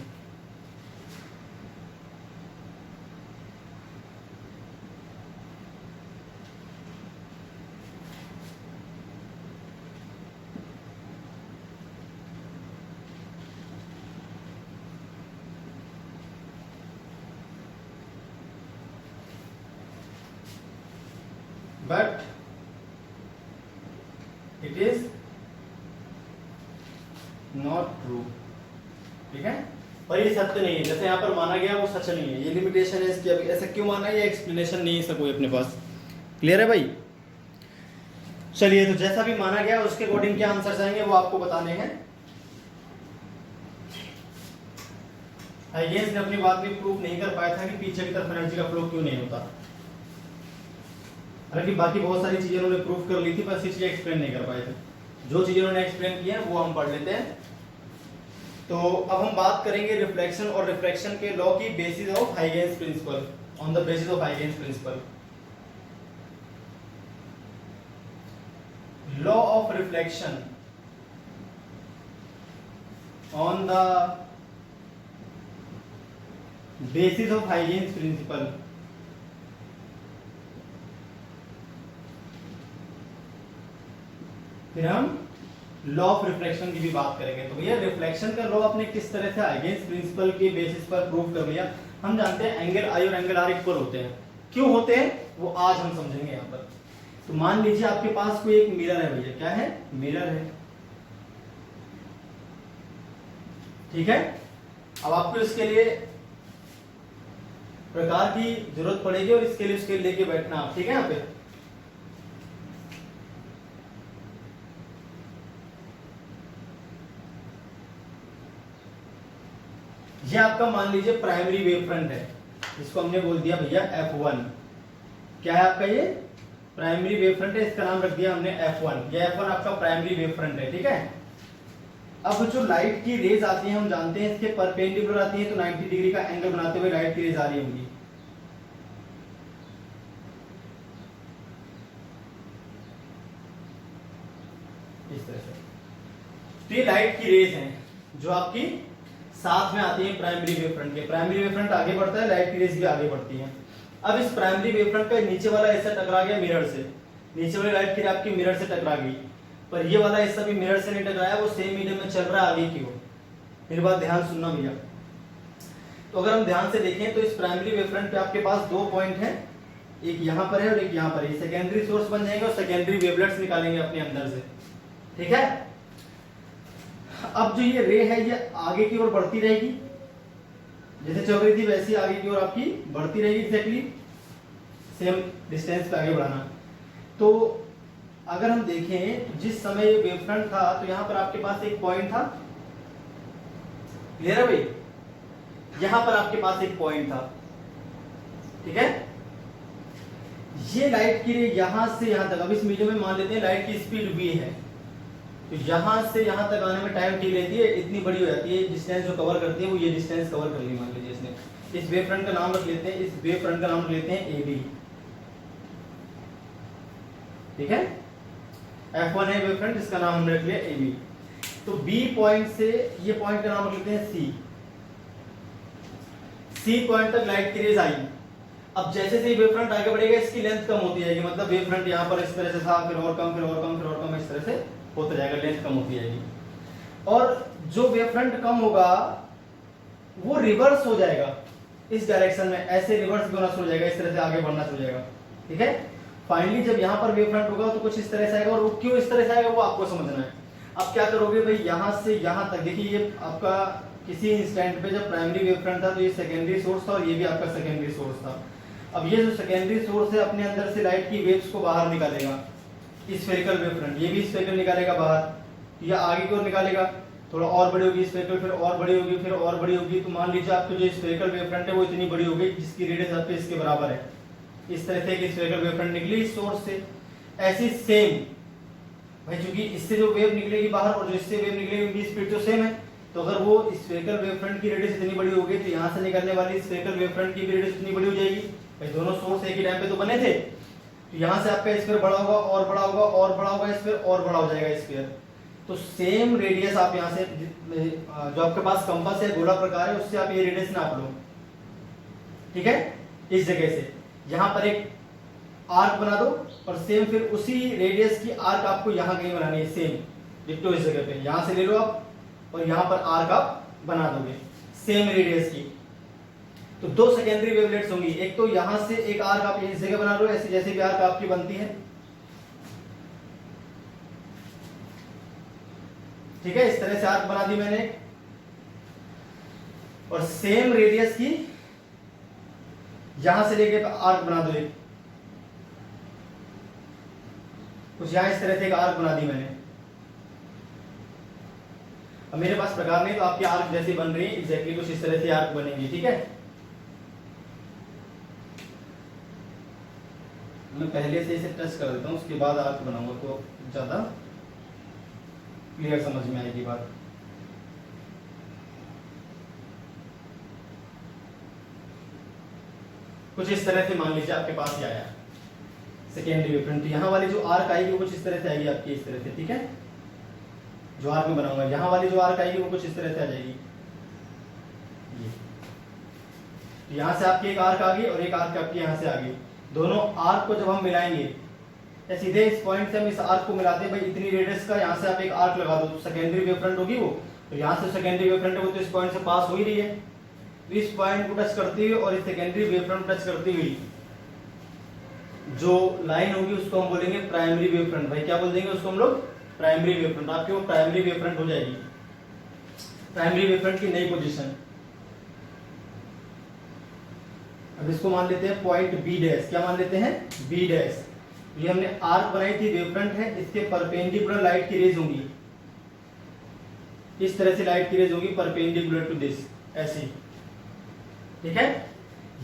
But it is not true. ठीक है, पर ये सत्य नहीं है, जैसे यहाँ पर माना गया वो सच नहीं है, ये लिमिटेशन है इसकी। अभी ऐसा क्यों माना है ये एक्सप्लेनेशन नहीं है इसका कोई अपने पास। क्लियर है भाई? चलिए, तो जैसा भी माना गया उसके अकॉर्डिंग क्या आंसर आएंगे वो आपको बताने हैं। हाइगेंस ने अपनी बात भी प्रूव नहीं कर पाया था कि पीछे की तरफ एनर्जी का फ्लो क्यों नहीं होता, हालांकि बाकी बहुत सारी चीजें उन्होंने प्रूव कर ली थी, बस इसलिए एक्सप्लेन नहीं कर पाए थे। जो चीजें उन्होंने एक्सप्लेन किया वो हम पढ़ लेते हैं। तो अब हम बात करेंगे रिफ्लेक्शन और रिफ्रैक्शन के लॉ की basis of Huygens principle, on the basis of Huygens principle. Law of reflection on the basis of Huygens principle. फिर हम लॉ ऑफ रिफ्लेक्शन की भी बात करेंगे। तो भैया रिफ्लेक्शन का लॉ आपने किस तरह से हाइगेंस प्रिंसिपल के बेसिस पर प्रूव कर लिया। हम जानते हैं एंगल आई और एंगल आर इक्वल होते हैं, क्यों होते हैं वो आज हम समझेंगे यहाँ पर। तो मान लीजिए आपके पास कोई एक मिरर है भैया, क्या है, मिरर है, ठीक है। अब आपको इसके लिए प्रकार की जरूरत पड़ेगी और इसके लिए उसके लेके बैठना आप, ठीक है। यहाँ पे ये आपका मान लीजिए प्राइमरी वेव फ्रंट है, इसको हमने बोल दिया भैया F1। क्या है आपका ये प्राइमरी वेव फ्रंट है, इसका नाम रख दिया हमने F1। ये F1 आपका प्राइमरी वेव फ्रंट है, ठीक है। अब जो लाइट की रेज आती है हम जानते हैं इसके परपेंडिकुलर आती है, तो 90 डिग्री का एंगल बनाते हुए लाइट की रेज आ रही होंगी। इस तरह से तो ये लाइट की रेज हैं जो आपकी साथ में आती है प्राइमरी वेव फ्रंट के। प्राइमरी वेव फ्रंट आगे बढ़ता है, लाइट की रेज भी आगे बढ़ती है। अब इस प्राइमरी वेव फ्रंट का नीचे वाला हिस्सा टकरा गया मिरर से, नीचे वाली लाइट की रे आपकी मिरर से टकरा गई, पर ये वाला हिस्सा भी मिरर से नहीं टकराया, वो सेम मीडियम में चल रहा है आगे की ओर। मेरी बात ध्यान सुनना भैया। तो अगर हम ध्यान से देखें तो इस प्राइमरी वेव फ्रंट पे आपके पास दो पॉइंट हैं, एक यहाँ पर है और एक यहाँ पर है। सेकेंडरी सोर्स बन जाएंगे और सेकेंडरी वेवलेट्स निकालेंगे अपने अंदर से, ठीक है। अब जो ये रे है ये आगे की ओर बढ़ती रहेगी, जैसे चल रही थी वैसी आगे की ओर आपकी बढ़ती रहेगी, एग्जैक्टली सेम डिस्टेंस पे आगे बढ़ाना। तो अगर हम देखें जिस समय ये वेव फ्रंट था तो यहाँ पर आपके पास एक पॉइंट था, क्लियर है भाई, यहां पर आपके पास एक पॉइंट था, ठीक है। ये लाइट की रे यहां से यहां तक, अब इस मीडियम में मान लेते हैं लाइट की स्पीड v है, तो यहां से यहां तक आने में टाइम ठीक रहती है, इतनी बड़ी हो जाती है। डिस्टेंस जो कवर करती है वो ये डिस्टेंस कवर कर ली मान लीजिए इसने। इस वेव फ्रंट का नाम रख लेते हैं, इस वेव फ्रंट का नाम रख लेते हैं AB, ठीक है। F1 है वेव फ्रंट, इसका नाम हमने रख लिया AB। तो B पॉइंट से ये पॉइंट का नाम रख लेते हैं C पॉइंट तक लाइट की रेज आई। अब जैसे जैसे वेव फ्रंट आगे बढ़ेगा इसकी लेंथ कम होती जाएगी, मतलब वेव फ्रंट यहाँ पर इस तरह से था, फिर और कम, फिर और कम, फिर और कम, इस तरह से होता जाएगा, लेंथ कम होती जाएगी। और जो वेव फ्रंट कम होगा वो रिवर्स हो जाएगा इस डायरेक्शन में, ऐसे रिवर्स होना शुरू हो जाएगा, इस तरह से आगे बढ़ना शुरू हो जाएगा, ठीक है। फाइनली जब यहाँ पर वेव फ्रंट होगा तो कुछ इस तरह से आएगा, और वो क्यों इस तरह से आएगा वो आपको समझना है। अब क्या करोगे भाई, यहाँ से यहाँ तक देखिए, ये आपका किसी इंस्टेंट पे जब प्राइमरी वेव फ्रंट था तो ये सेकेंडरी सोर्स था और ये भी आपका सेकेंडरी सोर्स था। अब ये जो सेकेंडरी सोर्स है अपने अंदर से लाइट की वेव्स को बाहर निकालेगा, स्फेरिकल वेव फ्रंट, ये भी स्फेरिकल निकालेगा बाहर, ये आगे की ओर निकालेगा, थोड़ा और बड़ी होगी स्फेरिकल, फिर और बड़ी होगी, फिर और बड़ी होगी। तो मान लीजिए आपको जो स्फेरिकल वेव फ्रंट है वो इतनी बड़ी हो गई जिसकी रेडियस आपके इसके बराबर है। इस तरह से एक स्फेरिकल वेव फ्रंट निकली इस सोर्स से। ऐसी सेम भाई, चूंकि इससे जो वेव निकलेगी बाहर और जो इससे वेव निकलेगी उनकी स्पीड तो सेम है, तो अगर वो स्फेरिकल वेव फ्रंट की रेडियस इतनी बड़ी होगी तो यहाँ से निकलने वाली स्फेरिकल वेव फ्रंट की भी रेडियस इतनी बड़ी हो जाएगी। भाई दोनों सोर्स एक ही टाइम पे तो बने थे, तो यहाँ से आपका स्फीयर बड़ा होगा और बड़ा होगा और बड़ा होगा स्फीयर और बड़ा हो जाएगा स्फीयर। तो सेम रेडियस आप यहाँ से जो आपके पास कंपास है गोला प्रकार है उससे आप ये रेडियस नाप लो, ठीक है। इस जगह से यहाँ पर एक आर्क बना दो और सेम फिर उसी रेडियस की आर्क आपको यहाँ कहीं बनानी है, सेम डिट्टो इस जगह पे यहाँ से ले लो आप और यहाँ पर आर्क आप बना दोगे सेम रेडियस की। तो दो सेकेंडरी वेवलेट्स होंगी, एक तो यहाँ से एक आर्क आप इस जगह बना लो, ऐसे जैसे भी आर्क आपकी बनती है, ठीक है। इस तरह से आर्क बना दी मैंने और सेम रेडियस की यहां से लेके आर्क बना दो, एक कुछ यहां इस तरह से एक आर्क बना दी मैंने। अब मेरे पास प्रकार नहीं तो आपकी आर्क जैसी बन रही है एग्जैक्टली कुछ इस तरह से आर्क बनेंगी, ठीक है। मैं पहले से इसे टच कर देता हूं उसके बाद आर्क बनाऊंगा तो ज्यादा क्लियर समझ में आएगी बात। कुछ इस तरह से मान लीजिए आपके पास ये आया सेकेंडरी वेव फ्रंट, यहाँ वाली जो आर्क आएगी वो कुछ इस तरह से आएगी आपकी, इस तरह से, ठीक है। जो आर्क में बनाऊंगा यहाँ वाली जो आर्क आएगी वो कुछ इस तरह से आ जाएगी, ये तो यहाँ से आपकी एक आर्क आ गई और एक आर्क आपकी यहाँ से आ गई। दोनों आर्क को जब हम मिलाएंगे या सीधे इस पॉइंट से हम इस आर्क को मिलाते हैं, भाई इतनी रेडियस का यहाँ से आप एक आर्क लगा दो तो सेकेंडरी वेव फ्रंट होगी वो, तो यहाँ से सेकेंडरी वेव फ्रंट है वो तो इस पॉइंट से पास हो ही रही है, तो इस पॉइंट को टच करती हुई और इस सेकेंडरी वेव फ्रंट टच करती हुई जो लाइन होगी उसको हम बोलेंगे प्राइमरी वेव फ्रंट। भाई क्या बोल देंगे उसको हम लोग, प्राइमरी वेव फ्रंट। आपकी वो प्राइमरी वेव फ्रंट हो जाएगी, प्राइमरी वेव फ्रंट की नई पोजीशन। अब इसको मान लेते हैं पॉइंट बी डैश, क्या मान लेते हैं, बी डैश। ये हमने आर्क बनाई थी, वेव फ्रंट है, इसके परपेंडिकुलर लाइट की रेज होंगी, इस तरह से लाइट की रेज होगी परपेंडिकुलर टू दिस, ऐसी, ठीक है।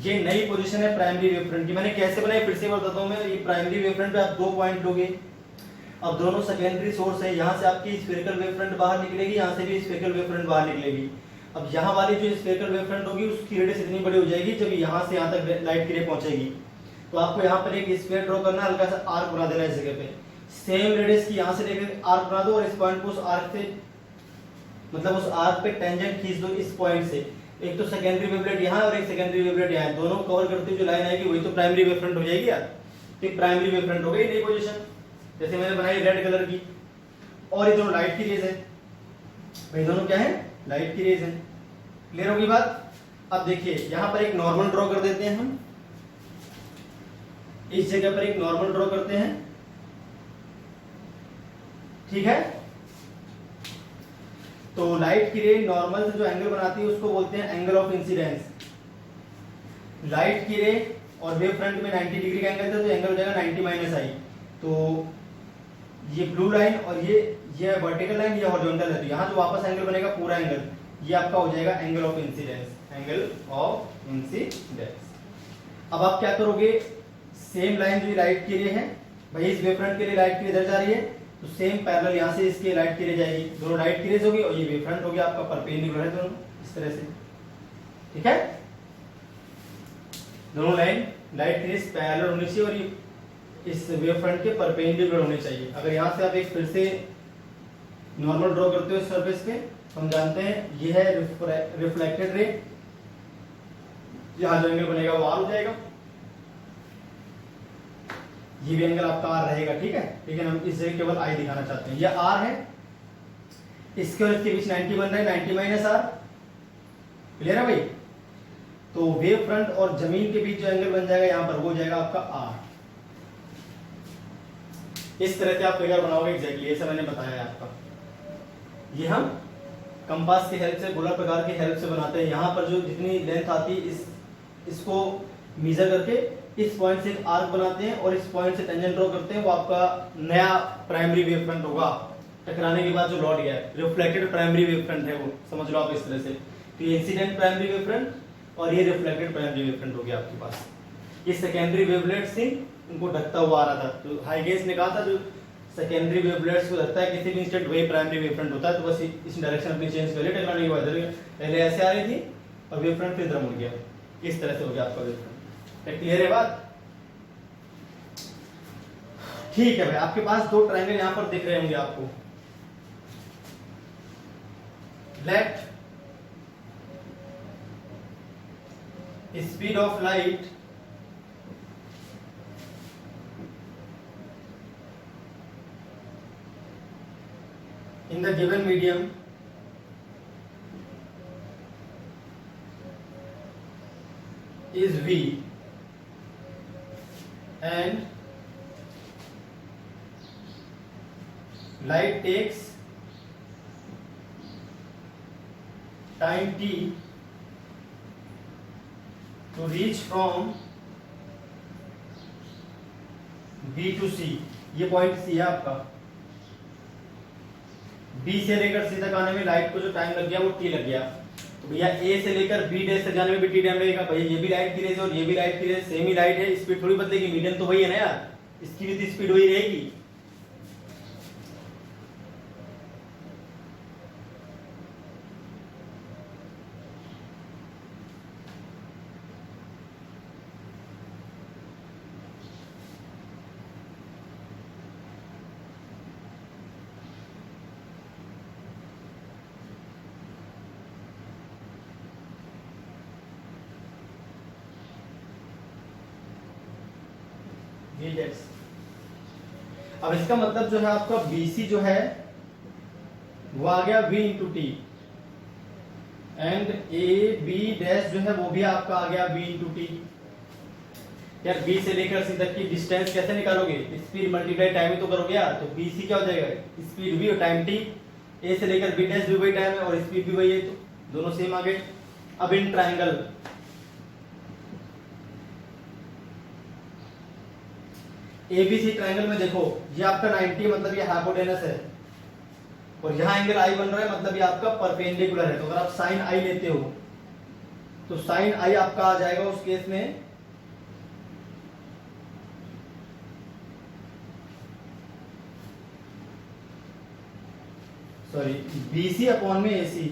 ये नई पोजीशन है प्राइमरी वेव फ्रंट की। मैंने कैसे बनाई फिर से बताता हूं मैं। ये प्राइमरी वेव फ्रंट पे आप 2 पॉइंट लोगे, अब दोनों सेकेंडरी सोर्स है, यहाँ से आपकी स्फेरिकल वेव फ्रंट बाहर निकलेगी, यहाँ से भी स्फेरिकल वेव फ्रंट बाहर निकलेगी। अब यहाँ वाली जो स्फेरिकल वेव फ्रंट होगी उसकी रेडियस इतनी बड़ी हो जाएगी जब यहाँ से यहाँ तक लाइट की रे पहुंचेगी। तो आपको यहाँ पर एक स्फीयर ड्रॉ करना, हल्का सा आर्क बना देना इस जगह पे, सेम रेडियस की यहाँ से लेकर आर्क बना दो और इस पॉइंट को उस आर्क से, मतलब उस आर्क पे टेंजेंट खींच दो इस पॉइंट से। एक तो सेकेंडरी वेवलेट यहाँ और एक सेकेंडरी वेवलेट यहाँ, दोनों कवर करते हुए जो लाइन आएगी वही तो प्राइमरी वेव फ्रंट हो जाएगी यार। तो प्राइमरी वेव फ्रंट हो गई नई पोजीशन, जैसे मैंने बनाई रेड कलर की। और ये दोनों लाइट की रेज है भाई, दोनों क्या है, लाइट की रेज है। क्लियर होगी बात। अब देखिए यहाँ पर एक नॉर्मल ड्रॉ कर देते हैं हम, इस जगह पर एक नॉर्मल ड्रॉ करते हैं, ठीक है। तो लाइट की रे नॉर्मल से जो एंगल बनाती है उसको बोलते हैं एंगल ऑफ इंसिडेंस। लाइट की रे और वेव फ्रंट में 90 डिग्री का एंगल था तो एंगल हो जाएगा 90 माइनस आई। तो ये ब्लू लाइन और ये वर्टिकल लाइन, ये हॉरिजॉन्टल है, तो यहाँ जो वापस एंगल बनेगा पूरा एंगल, ये आपका हो जाएगा angle of incidence, angle of incidence. अब आप क्या करोगे, सेम लाइन जो लाइट की रे है भाई, इस वेव फ्रंट के लिए लाइट की रे इधर जा रही है, तो सेम पैरेलल यहाँ से इसके लाइट की रे जाएगी, दोनों लाइट की रेज होगी और ये वेव फ्रंट हो गया आपका, परपेंडिकुलर है दोनों इस तरह से, ठीक है। दोनों लाइन लाइट की रेज पैरेलल होनी चाहिए और ये इस वेव फ्रंट के परपेंडिकुलर होने चाहिए। अगर यहाँ से आप एक फिर से नॉर्मल ड्रॉ करते हो इस सरफेस पे, हम जानते हैं ये है रिफ्लेक्टेड रे, यहाँ जो एंगल बनेगा वो आर हो जाएगा, ये भी एंगल आपका आर रहेगा, ठीक है। लेकिन हम इस जगह केवल आई दिखाना चाहते हैं, यह आर है, इसके और इसके बीच 90 बन रहा है, 90 माइनस आर। क्लियर है भाई। तो वेव फ्रंट और जमीन के बीच जो एंगल बन जाएगा यहाँ पर वो हो जाएगा आपका आर। इस तरह से आप फिगर बनाओगे एग्जैक्टली, ऐसा मैंने बताया आपका। ये हम कंपास की हेल्प से, गोला प्रकार की हेल्प से बनाते हैं। यहाँ पर जो जितनी लेंथ आती है इसको मेजर करके इस पॉइंट से एक आर्क बनाते हैं और इस पॉइंट से टेंजेंट ड्रॉ करते हैं, वो आपका नया प्राइमरी वेव फ्रंट होगा। टकराने के बाद जो लौट गया है, रिफ्लेक्टेड प्राइमरी वेव फ्रंट है वो, समझ लो आप इस तरह से। तो ये इंसिडेंट प्राइमरी वेव फ्रंट और ये रिफ्लेक्टेड प्राइमरी वेव फ्रंट हो गया आपके पास। ये सेकेंडरी वेवलेट्स थी, उनको ढकता हुआ आ रहा था। तो हाइगेंस ने कहा था जो सेकेंडरी वेवलेट्स को ढकता है किसी भी इंस्टेंट वही प्राइमरी वेव फ्रंट होता है। तो बस इस डायरेक्शन अपनी चेंज कर लिया, टकराने के बाद पहले ऐसे आ रही थी और वेव फ्रंट फिर इधर मुड़ गया, इस तरह से हो गया आपका वेव फ्रंट। क्लियर है बात, ठीक है भाई। आपके पास दो ट्रायंगल यहां पर दिख रहे होंगे आपको, let speed of light in the given medium is v and light takes time t to reach from B to C। ये पॉइंट C है आपका। B से लेकर C तक आने में लाइट को जो टाइम लग गया वो t लग गया। तो भैया A से लेकर B डैश तक जाने में भी t टाइम लगेगा। भैया ये भी लाइट की रेज और ये भी लाइट की रेज, सेम ही लाइट है, स्पीड थोड़ी बदलेगी, मीडियम तो वही है ना यार, इसकी भी स्पीड वही रहेगी। अब इसका मतलब जो है आपका BC जो है वो आ गया V into T, and AB dash जो है वो भी आपका आ गया V इंटू टी। यार B से लेकर C तक की डिस्टेंस कैसे निकालोगे, स्पीड मल्टीप्लाई टाइम ही तो करोगे यार। तो BC क्या हो जाएगा, स्पीड भी और टाइम t, A से लेकर B डैश भी वही टाइम है और स्पीड भी वही है, तो दोनों सेम आ गए। अब इन ट्राइंगल ABC ट्रायंगल में देखो, ये आपका 90 मतलब ये हाइपोटेनस है और यहाँ एंगल I बन रहा है, मतलब ये आपका परपेंडिकुलर है। तो अगर आप साइन I लेते हो तो साइन आई आपका आ जाएगा उस केस में सॉरी बीसी अपॉन में एसी।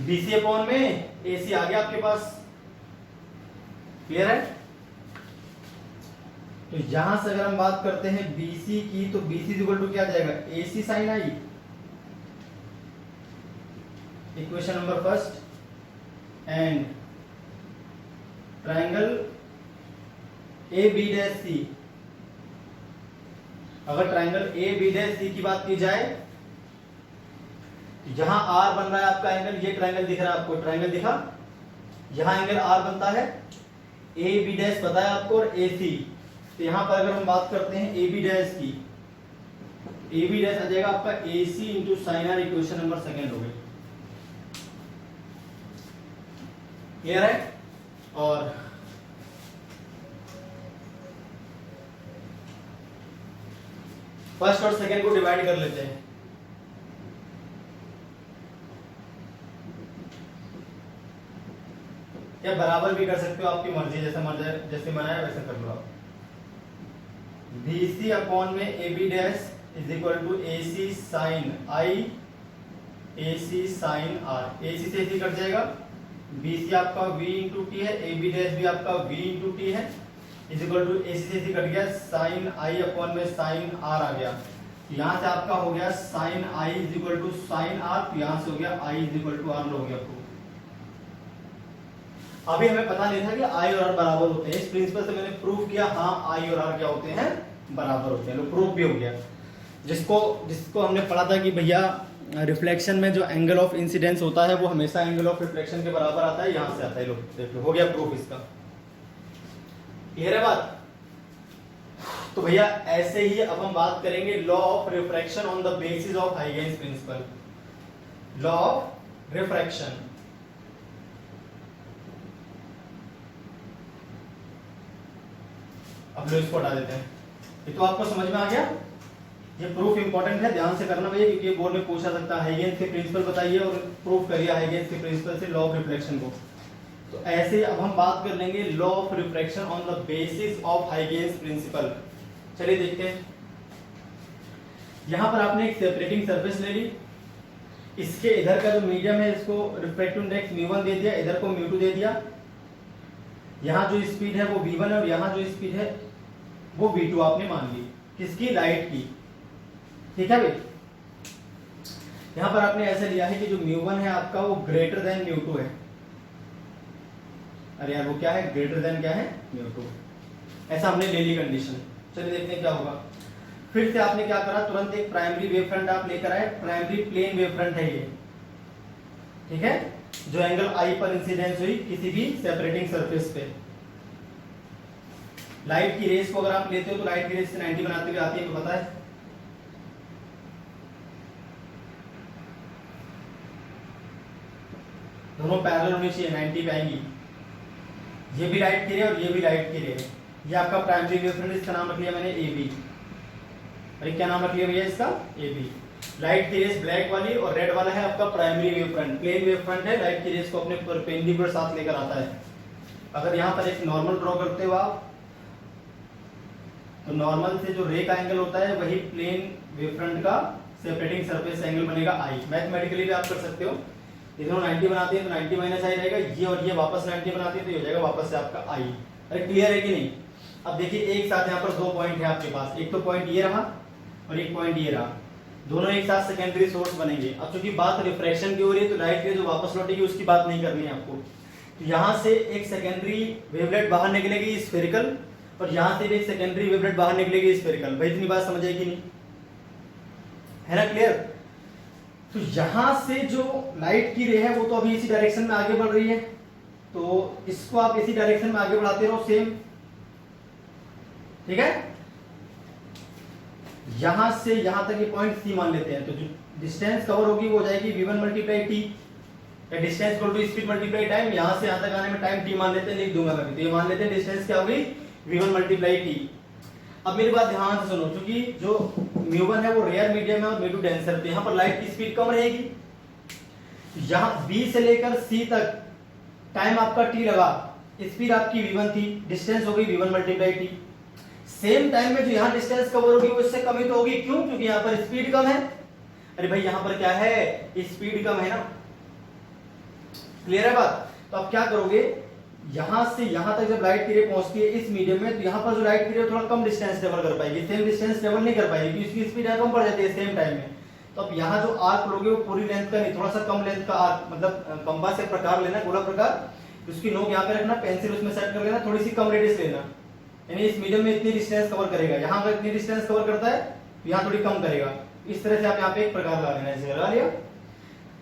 बीसी अपॉन में एसी आ गया आपके पास, क्लियर है। तो यहां से अगर हम बात करते हैं बीसी की, तो बीसी इक्वल टू क्या आ जाएगा, AC sine i, equation number first. And triangle A B dash C, अगर triangle A B dash C की बात की जाए, यहां आर बन रहा है आपका एंगल, ये ट्रायंगल दिख रहा है आपको, ट्रायंगल दिखा, यहां एंगल आर बनता है, ए बी डैश पता है आपको और ए सी। तो यहां पर अगर हम बात करते हैं ए बी डैश की, ए बी डैश आ जाएगा आपका A C into sine r, equation number second हो गई, क्लियर है। और फर्स्ट और सेकेंड को डिवाइड कर लेते हैं। या बराबर भी कर सकते हो, आपकी मर्जी, जैसे मर्जी, जैसे मना है वैसे कर लो आप। BC अपॉन में A B dash is equal to A C sine i, A C sine r, A C से AC कट जाएगा, BC आपका V इंटू टी है, ए बी डैश भी आपका V इंटू टी है, is equal to A C से AC कट गया, साइन आई अपॉन में साइन आर आ गया। यहां से आपका हो गया sine i is equal to sine r, तो यहां से हो गया आई इज इक्वल टू आर हो गया आपको। अभी हमें पता नहीं था कि आई और आर बराबर होते हैं, इस प्रिंसिपल से मैंने प्रूव किया, हाँ आई और आर क्या होते हैं, बराबर होते हैं, लो प्रूफ भी हो गया। जिसको हमने पढ़ा था कि भैया रिफ्लेक्शन में जो एंगल ऑफ इंसिडेंस होता है वो हमेशा एंगल ऑफ रिफ्लेक्शन के बराबर आता है, यहां से आता है, लो देखो हो गया प्रूफ इसका, क्लियर है बात। तो भैया ऐसे ही अब हम बात करेंगे law of refraction on the basis of Huygens principle, law of refraction. अब लो इसको हटा देते हैं, ये तो आपको समझ में आ गया, ये प्रूफ इंपॉर्टेंट है, ध्यान से करना भैया, क्योंकि बोर्ड में पूछा सकता है हाइगेन्स के प्रिंसिपल बताइए और प्रूफ करिए हाइगेन्स के प्रिंसिपल से लॉ ऑफ रिफ्लेक्शन को। तो ऐसे अब हम बात कर लेंगे law of refraction on the basis of Huygens principle. चलिए देखते हैं, यहां पर आपने एक सेपरेटिंग सरफेस ले ली, इसके इधर का जो मीडियम है इसको रिफ्रैक्टिव इंडेक्स μ1 दे दिया, इधर को μ2 दे दिया, यहां जो स्पीड है वो v1 है और यहां जो स्पीड है वो v2 आपने मान ली, किसकी, लाइट की, ठीक है भाई। यहां पर आपने ऐसा लिया है कि जो μ1 है आपका वो ग्रेटर देन μ2 है, अरे यार वो क्या है, ग्रेटर देन क्या है, μ2, ऐसा हमने ले ली कंडीशन। चलिए देखते हैं क्या होगा। फिर से आपने क्या करा, तुरंत एक प्राइमरी वेव फ्रंट आप लेकर आए, प्राइमरी प्लेन वेव फ्रंट है ये, ठीक है, जो एंगल आई पर इंसिडेंस हुई किसी भी सेपरेटिंग सरफेस पे। लाइट की रेस को अगर आप लेते हो तो लाइट की रेस से 90 बनाते हुए आती है, तो पता है, दोनों पैरेलल होनी चाहिए, 90 पे आएंगी, ये भी लाइट की रे और ये भी लाइट की रे। ये आपका प्राइमरी वेव फ्रंट, इसका नाम रख लिया मैंने ए बी, अरे क्या नाम रख लिया भैया इसका, ए बी। लाइट की रेस ब्लैक वाली और रेड वाला है आपका primary wave front, plane wave front है, लाइट की रेस को अपने परपेंडिकुलर साथ लेकर आता है। अगर यहाँ पर एक नॉर्मल ड्रॉ करते हो आप, तो नॉर्मल से जो रे का एंगल होता है वही प्लेन वेव फ्रंट का सेपरेटिंग सरफेस एंगल बनेगा आई। मैथमेटिकली भी आप कर सकते हो, ये दोनों 90 बनाते हैं तो 90 माइनस आई रहेगा, ये और ये वापस 90 बनाते हैं तो ये हो जाएगा वापस से आपका आई। अरे क्लियर है कि नहीं। अब देखिए एक साथ यहाँ पर दो पॉइंट है आपके पास, एक तो पॉइंट ये रहा और एक पॉइंट ये रहा, दोनों एक साथ सेकेंडरी सोर्स बनेंगे। अब चूंकि बात रिफ्रैक्शन की हो रही है तो लाइट की जो वापस लौटेगी उसकी बात नहीं करनी है आपको। तो यहाँ से एक सेकेंडरी वेवलेट बाहर निकलेगी स्फेरिकल और यहाँ से भी एक सेकेंडरी वेवलेट बाहर निकलेगी स्फेरिकल। भाई इतनी बात समझ आएगी नहीं, है ना क्लियर। तो यहां से जो लाइट की रे है वो तो अभी इसी डायरेक्शन में आगे बढ़ रही है, तो इसको आप इसी डायरेक्शन में आगे बढ़ाते रहो सेम, ठीक है। यहां से यहां तक ये पॉइंट सी मान लेते हैं, तो जो डिस्टेंस कवर होगी वो हो जाएगी v1 मल्टीप्लाई टी, या distance equal to speed multiply time. यहां से यहां तक आने में टाइम t मान लेते हैं, लिख दूंगा मैं, तो ये मान लेते हैं डिस्टेंस क्या होगी v1 मल्टीप्लाई टी। अब मेरी बात ध्यान से सुनो, क्योंकि जो म्यू1 है वो रेयर मीडियम है और म्यू2 डेंसर, तो यहाँ पर लाइट की स्पीड कम रहेगी। यहाँ बी से लेकर सी तक टाइम आपका टी लगा, स्पीड आपकी v1 थी, डिस्टेंस हो गई v1 multiply T. Same time में जो यहाँ डिस्टेंस कवर होगी वो इससे कम ही तो होगी, क्यों? क्योंकि यहाँ पर स्पीड कम है। अरे भाई यहाँ पर क्या है, स्पीड कम है ना। क्लियर है बात? तो आप क्या करोगे, यहां से यहां तक जब लाइट की रे पहुंचती है इस मीडियम में, तो यहाँ पर जो लाइट की रे थोड़ा कम डिस्टेंस ट्रेवल कर पाएगी, सेम डिस्टेंस ट्रेवल नहीं कर पाएगी क्योंकि उसकी स्पीड कम पड़ जाती है सेम टाइम में। तो अब यहाँ जो आर्क लोगे वो पूरी लेंथ का नहीं, थोड़ा सा कम लेंथ का आर्क, मतलब कंपास से प्रकार लेना, गोला प्रकार, उसकी नोक यहाँ पे रखना, पेंसिल उसमें सेट कर लेना, थोड़ी सी कम रेडियस लेना, यानी इस मीडियम में इतनी डिस्टेंस कवर करेगा, यहाँ अगर इतनी डिस्टेंस कवर करता है तो यहाँ थोड़ी कम करेगा। इस तरह से आप यहाँ पे एक प्रकार लगा लेना, ऐसे लगा लिया।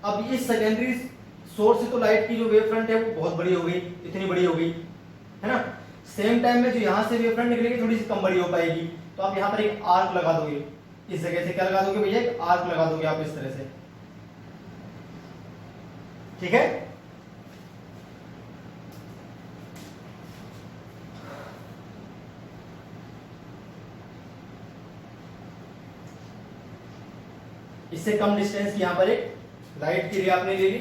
अब इस सेकेंडरी सोर्स से तो लाइट की जो वेव फ्रंट है वो बहुत बड़ी हो गई, इतनी बड़ी हो गई है ना। सेम टाइम में जो यहाँ से वेव फ्रंट निकलेगी थोड़ी सी कम बड़ी हो पाएगी, तो आप यहाँ पर एक आर्क लगा दोगे, इस जगह से क्या लगा दोगे भैया, एक आर्क लगा दोगे आप इस तरह से, ठीक है। इससे कम डिस्टेंस की यहां पर एक लाइट की रे आपने ले ली,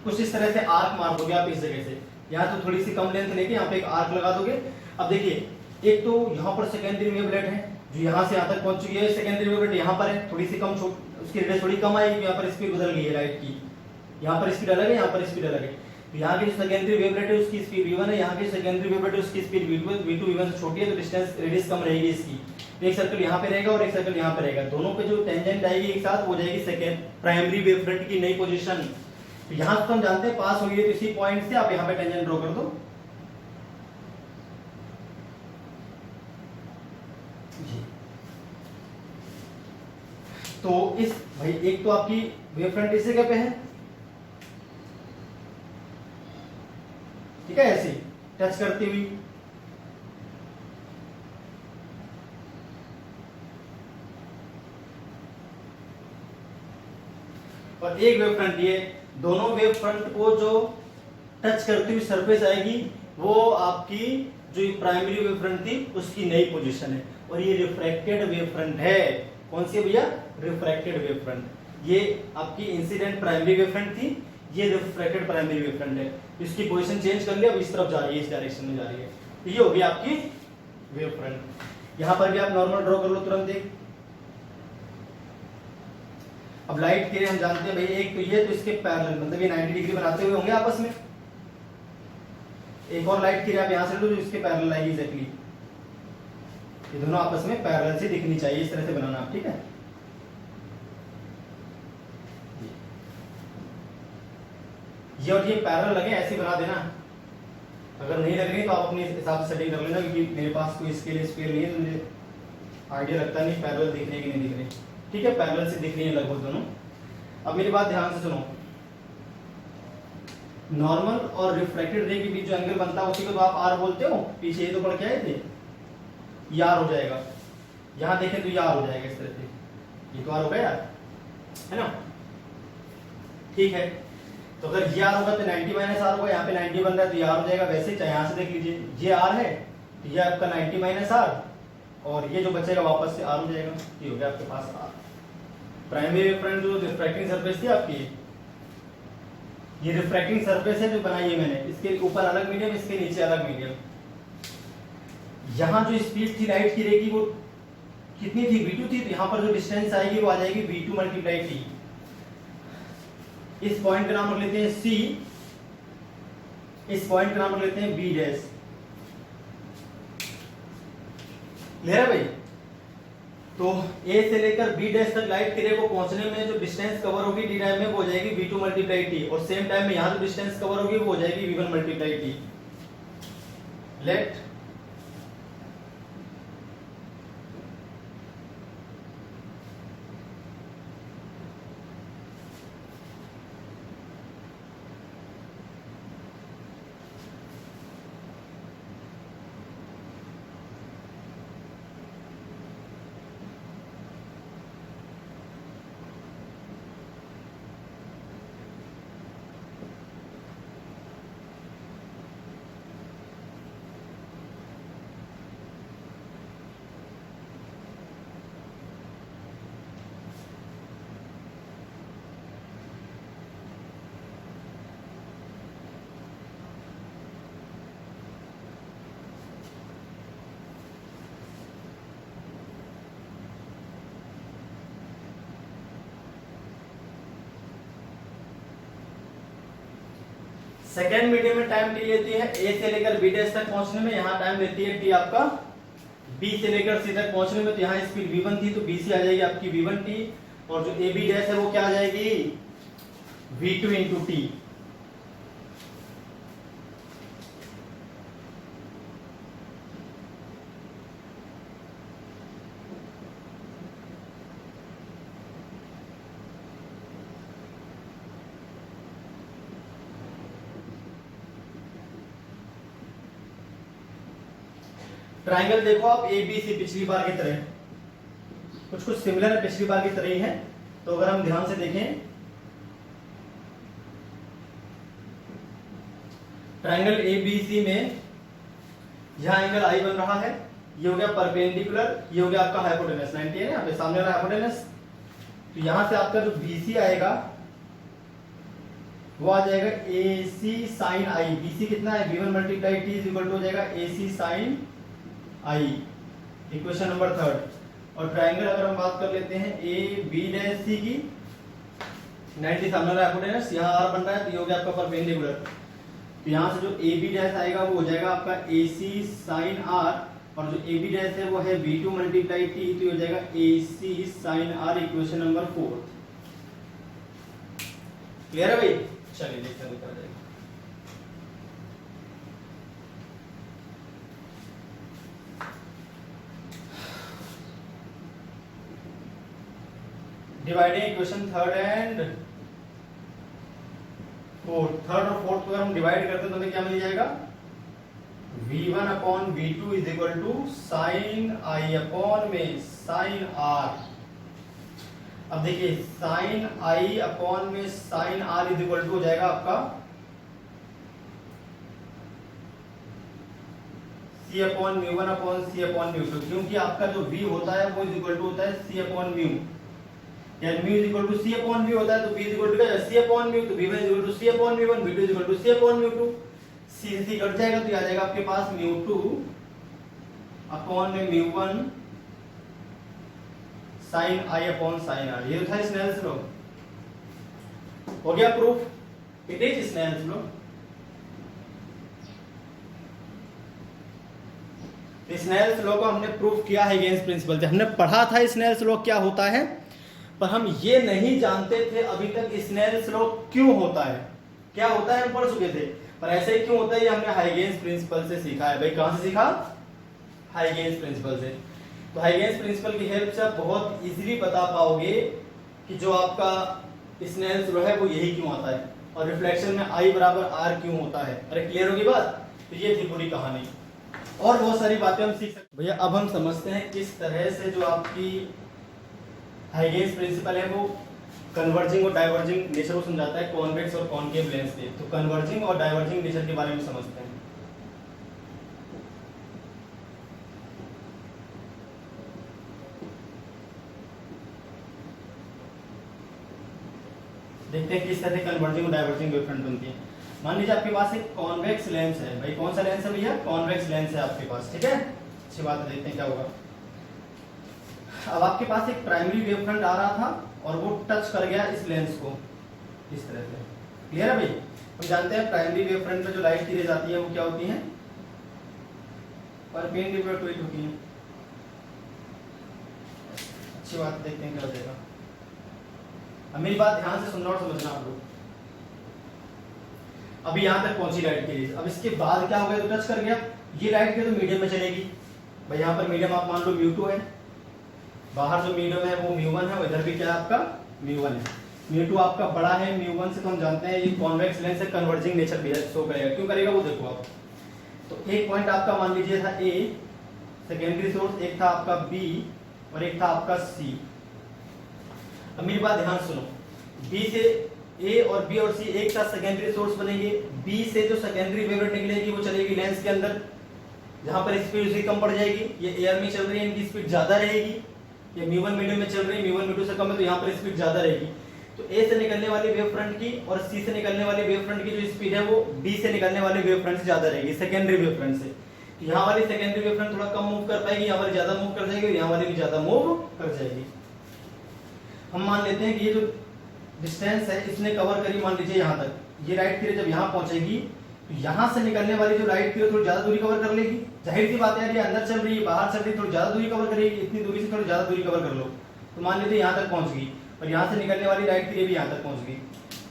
कुछ इस तरह से आर्क मार दोगे आप इस जगह से, यहाँ तो थोड़ी सी कम लेंथ लेके यहाँ पे एक आर्क लगा दोगे। अब देखिए एक तो यहाँ पर सेकेंडरी वेवलेट है जो यहाँ से यहाँ तक पहुंच चुकी है, सेकेंडरी वेवलेट यहाँ पर है, थोड़ी सी कम, उसकी रेडियस थोड़ी कम आएगी, यहाँ पर स्पीड बदल गई है लाइट की, यहाँ पर स्पीड अलग है, यहाँ पर स्पीड अलग है। यहाँ की जो सेकेंडरी वेवलेट है उसकी स्पीड v1 है, यहाँ की सेकेंडरी वेवलेट है उसकी स्पीड v2 है, v2 v1 से छोटी है तो डिस्टेंस रेडियस कम रहेगी इसकी। तो एक सर्कल यहाँ पे रहेगा और एक सर्कल यहाँ पे रहेगा, दोनों पे जो टेंजेंट आएगी एक साथ वो जाएगी सेकेंड प्राइमरी वेवफ्रंट की नई पोजीशन। तो यहाँ तो हम जानते हैं पास हो गई है, तो इसी पॉइंट से आप यहाँ पे टेंजेंट ड्रॉ कर दो जी। तो इस भाई एक तो आपकी वेवफ्रंट इस जगह पे है, ठीक है, ऐसे टच करती हुई, और एक वेव फ्रंट, ये दोनों वेव फ्रंट को जो टच करती हुई सरफेस आएगी वो आपकी जो प्राइमरी वेव फ्रंट थी उसकी नई पोजीशन है, और ये रिफ्रैक्टेड वेव फ्रंट है। कौन सी है भैया, रिफ्रैक्टेड वेव फ्रंट। ये आपकी इंसिडेंट प्राइमरी वेव फ्रंट थी, ये रिफ्रैक्टेड प्राइमरी वेव फ्रंट है। इसकी पोजीशन चेंज कर लिया, अब इस तरफ जा रही है, इस डायरेक्शन में जा रही है, तो ये होगी आपकी वेव फ्रंट। यहां पर भी आप नॉर्मल ड्रॉ कर लो तुरंत एक। अब लाइट के हम जानते हैं भाई एक तो ये, तो इसके पैरेलल मतलब ये 90 डिग्री बनाते हुए होंगे आपस में। एक और लाइट की रे आप यहां से लो जो इसके पैरेलल आएगी एग्जैक्टली, ये दोनों आपस में पैरेलल से दिखनी चाहिए, इस तरह से बनाना आप, ठीक है। ये और ये पैरेलल लगे ऐसे बना देना, अगर नहीं लग रही तो आप अपने हिसाब से सेटिंग कर लेना, क्योंकि मेरे पास कोई इसके लिए स्पेयर नहीं है, तो मुझे आइडिया लगता नहीं पैरेलल दिख रही है कि नहीं दिख रही, ठीक है। पैरेलल से दिख रही है लगभग दोनों। अब मेरी बात ध्यान से सुनो, नॉर्मल और रिफ्रैक्टेड रे के बीच जो एंगल बनता है उसी को तो आप आर बोलते हो, पीछे ये तो पढ़ के आए थे, ये आर हो जाएगा। यहां देखें तो ये आर हो जाएगा इस तरह से, ये तो आर हो गया यार, है ना, ठीक है। तो अगर ये आर होगा तो 90 माइनस आर होगा, यहाँ पे 90 बन रहा है तो ये आर हो जाएगा। वैसे चाहे यहाँ से देख लीजिए, ये आर है तो ये आपका 90 माइनस आर, और ये जो बचेगा वापस से आर हो जाएगा, ये हो गया आपके पास आर। प्राइमरी वेव फ्रंट जो रिफ्रैक्टिंग सरफेस थी आपकी, ये रिफ्रैक्टिंग सरफेस है जो बनाई है मैंने, इसके ऊपर अलग मीडियम, इसके नीचे अलग मीडियम। यहाँ जो स्पीड थी लाइट की रे की वो कितनी थी, v2 थी, तो यहाँ पर जो डिस्टेंस आएगी वो आ जाएगी v2 मल्टीप्लाई टी। इस पॉइंट का नाम रख लेते हैं C, इस पॉइंट का नाम रख लेते हैं B डैश। क्लियर है भाई? तो A से लेकर B डैश तक लाइट की रे को पहुंचने में जो डिस्टेंस कवर होगी d टाइम में वो हो जाएगी v2 मल्टीप्लाई टी, और सेम टाइम में यहां जो डिस्टेंस कवर होगी वो हो जाएगी v1 multiply t. Let second medium में टाइम टी लेती है ए से लेकर बी डैश तक पहुंचने में, यहाँ टाइम लेती है टी आपका बी से लेकर सी तक पहुंचने में। तो यहाँ स्पीड v1 थी तो बी सी आ जाएगी आपकी v1 टी, और जो ए बी डैश है वो क्या आ जाएगी v2 इंटू टी। ट्राइंगल देखो आप ए बी सी पिछली बार की तरह, कुछ सिमिलर है पिछली बार की तरह ही है। तो अगर हम ध्यान से देखें ट्राइंगल ए बी सी में यहां एंगल आई बन रहा है, ये हो गया परपेंडिकुलर, ये हो गया आपका हाइपोटेनस 90 है यहाँ पे सामने वाला हाइपोटेनस। तो यहां से आपका जो बीसी आएगा वो आ जाएगा A C sine I. BC कितना है v1 multiply t is equal to हो जाएगा A C sine i, equation number 3। और ट्राइंगल अगर हम बात कर लेते हैं ए बी डैश सी की, 90 सामने वाला हाइपोटेनस, यहाँ आर बन रहा है तो ये हो गया आपका परपेंडिकुलर। तो यहाँ से जो ए बी डैश आएगा वो हो जाएगा आपका ए सी साइन आर, और जो ए बी डैश है वो है v2 मल्टीप्लाई टी, तो ये हो जाएगा A C sine r, equation number 4। Clear है भाई? चलिए देखते हैं क्या हो जाएगा। Dividing equation third and fourth, third और फोर्थ को अगर हम डिवाइड करते हैं तो हमें क्या मिल जाएगा v1 upon v2 is equal to sine i upon में साइन आर। अब देखिए साइन आई अपॉन में sine r is equal to हो जाएगा आपका C upon mu one upon C upon mu two, क्योंकि आपका जो v होता है वो इज इक्वल टू होता है सी अपॉन म्यू, यानी mu is equal to C upon mu होता है तो v is equal to C upon mu, तो v1 is equal to C upon mu one, v2 is equal to C upon mu two. C C cut जाएगा तो ये आ जाएगा आपके पास म्यू टू अपॉन में mu one sine i upon sine r. ये था स्नेल्स लॉ, हो गया proof, it is Snell's law. Snell's law को हमने प्रूफ किया है हाइगेन्स प्रिंसिपल से, हमने पढ़ा था स्नेल्स लॉ क्या होता है, पर हम ये नहीं जानते थे अभी तक स्नेल्स लॉ क्यों होता है, क्या होता है हम पढ़ चुके थे, पर ऐसे क्यों होता है ये हमने हाइगेन्स प्रिंसिपल से सीखा है। भाई कहां से सीखा? हाइगेन्स प्रिंसिपल से। तो हाइगेन्स प्रिंसिपल की हेल्प से आप बहुत इजीली बता पाओगे कि जो आपका स्नेल्स लॉ है वो यही क्यों आता है, और रिफ्लेक्शन में I बराबर R क्यों होता है। अरे क्लियर होगी बात? तो ये थी पूरी कहानी, और बहुत सारी बातें हम सीख सकते। भैया अब हम समझते हैं किस तरह से जो आपकी हाइगेन्स प्रिंसिपल है वो कन्वर्जिंग और डाइवर्जिंग नेचर को समझाता है कॉन्वेक्स और कॉनकेव लेंस के। तो कन्वर्जिंग और डाइवर्जिंग नेचर के बारे में समझते हैं। देखते हैं किस तरह से कन्वर्जिंग और डाइवर्जिंग वेवफ्रंट बनती है। मान लीजिए आपके पास एक कॉन्वेक्स लेंस है, भाई कौन सा लेंस है भैया? कॉन्वेक्स लेंस है आपके पास, ठीक है। अच्छी बात है, देखते हैं क्या होगा। अब आपके पास एक प्राइमरी वेवफ्रंट आ रहा था और वो टच कर गया इस लेंस को इस तरह से। क्लियर है भाई? हम जानते हैं प्राइमरी वेवफ्रंट में जो लाइट की रेज आती है वो क्या होती है? परपेंडिकुलर टू इट होती है। अच्छी बात, देखते हैं क्या हो जाएगा। अब मेरी बात ध्यान से सुनना और समझना आप लोग। अभी यहां तक पहुंची लाइट की रेज, अब इसके बाद क्या हो गया? तो टच कर गया, ये लाइट के तो मीडियम में चलेगी। भाई यहाँ पर मीडियम आप मान लो म्यू2 है, बाहर जो मीडियम है वो म्यू1 है, और इधर भी क्या है आपका म्यू1 है। म्यू2 आपका बड़ा है म्यू1 से, तो हम जानते हैं ये कॉन्वेक्स लेंस है, कन्वर्जिंग नेचर भी शो करेगा। क्यों करेगा वो देखो आप। तो एक पॉइंट आपका मान लीजिए था ए सेकेंडरी सोर्स, एक था आपका बी और एक था आपका सी। अब मेरी बात ध्यान सुनो, बी से ए और बी और सी एक साथ सेकेंडरी सोर्स बनेंगे। बी से जो सेकेंडरी वेवलेंथ निकलेगी वो चलेगी लेंस के अंदर, जहां पर स्पीड उसकी कम पड़ जाएगी। ये एयर में चल रही है, इनकी स्पीड ज्यादा रहेगी। ये म्यू1 मीडियम में चल रही है, म्यू1 म्यू2 से कम है, तो यहाँ पर स्पीड ज्यादा रहेगी। तो ए से निकलने वाली वेव फ्रंट की और सी से निकलने वाली वेव फ्रंट की जो स्पीड है वो बी से निकलने वाली वेव फ्रंट से ज्यादा रहेगी, सेकेंडरी वेव फ्रंट से। तो यहाँ वाली सेकेंडरी वेव फ्रंट थोड़ा कम मूव कर पाएगी, यहाँ वाली ज्यादा मूव कर जाएगी, यहाँ वाली भी ज्यादा मूव कर जाएगी। हम मान लेते हैं कि ये जो डिस्टेंस है इसने कवर करी मान लीजिए यहाँ तक, ये लाइट की रे जब यहाँ पहुंचेगी तो यहाँ से निकलने वाली जो लाइट की रे थोड़ी ज्यादा दूरी कवर कर लेगी। जाहिर सी बात है यार, ये अंदर चल रही है बाहर चल रही है, थोड़ी ज्यादा दूरी कवर करेगी, इतनी दूरी से थोड़ी ज्यादा दूरी कवर कर लो। तो मान लीजिए यहाँ तक पहुंच गई और यहाँ से निकलने वाली लाइट की रे भी यहाँ तक पहुंच गई।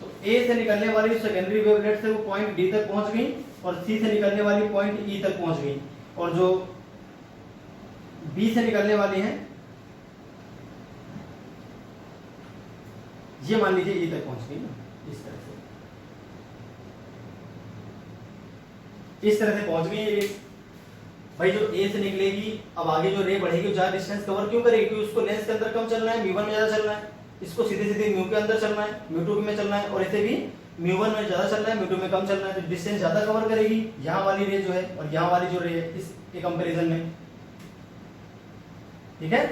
तो ए से निकलने वाली सेकेंडरी वेवलेट से वो पॉइंट डी तक पहुंच गई और सी से निकलने वाली पॉइंट ई तक पहुंच गई, और जो बी से निकलने वाली है ये मान लीजिए ई तक पहुंच गई ना, इस तरह से पहुंच गई ये रे। भाई जो ए से निकलेगी अब आगे जो रे बढ़ेगी ज्यादा डिस्टेंस कवर क्यों करेगी, क्योंकि उसको लेंस के अंदर कम चलना है, म्यू1 में ज्यादा चलना है, इसको सीधे सीधे म्यू के अंदर चलना है, म्यू2 में चलना है, और इसे भी म्यू1 में ज्यादा चलना है, म्यू2 में कम चलना है, तो डिस्टेंस ज्यादा कवर करेगी यहाँ वाली रे जो है और यहाँ वाली जो रे है इसके कंपैरिजन में। ठीक है,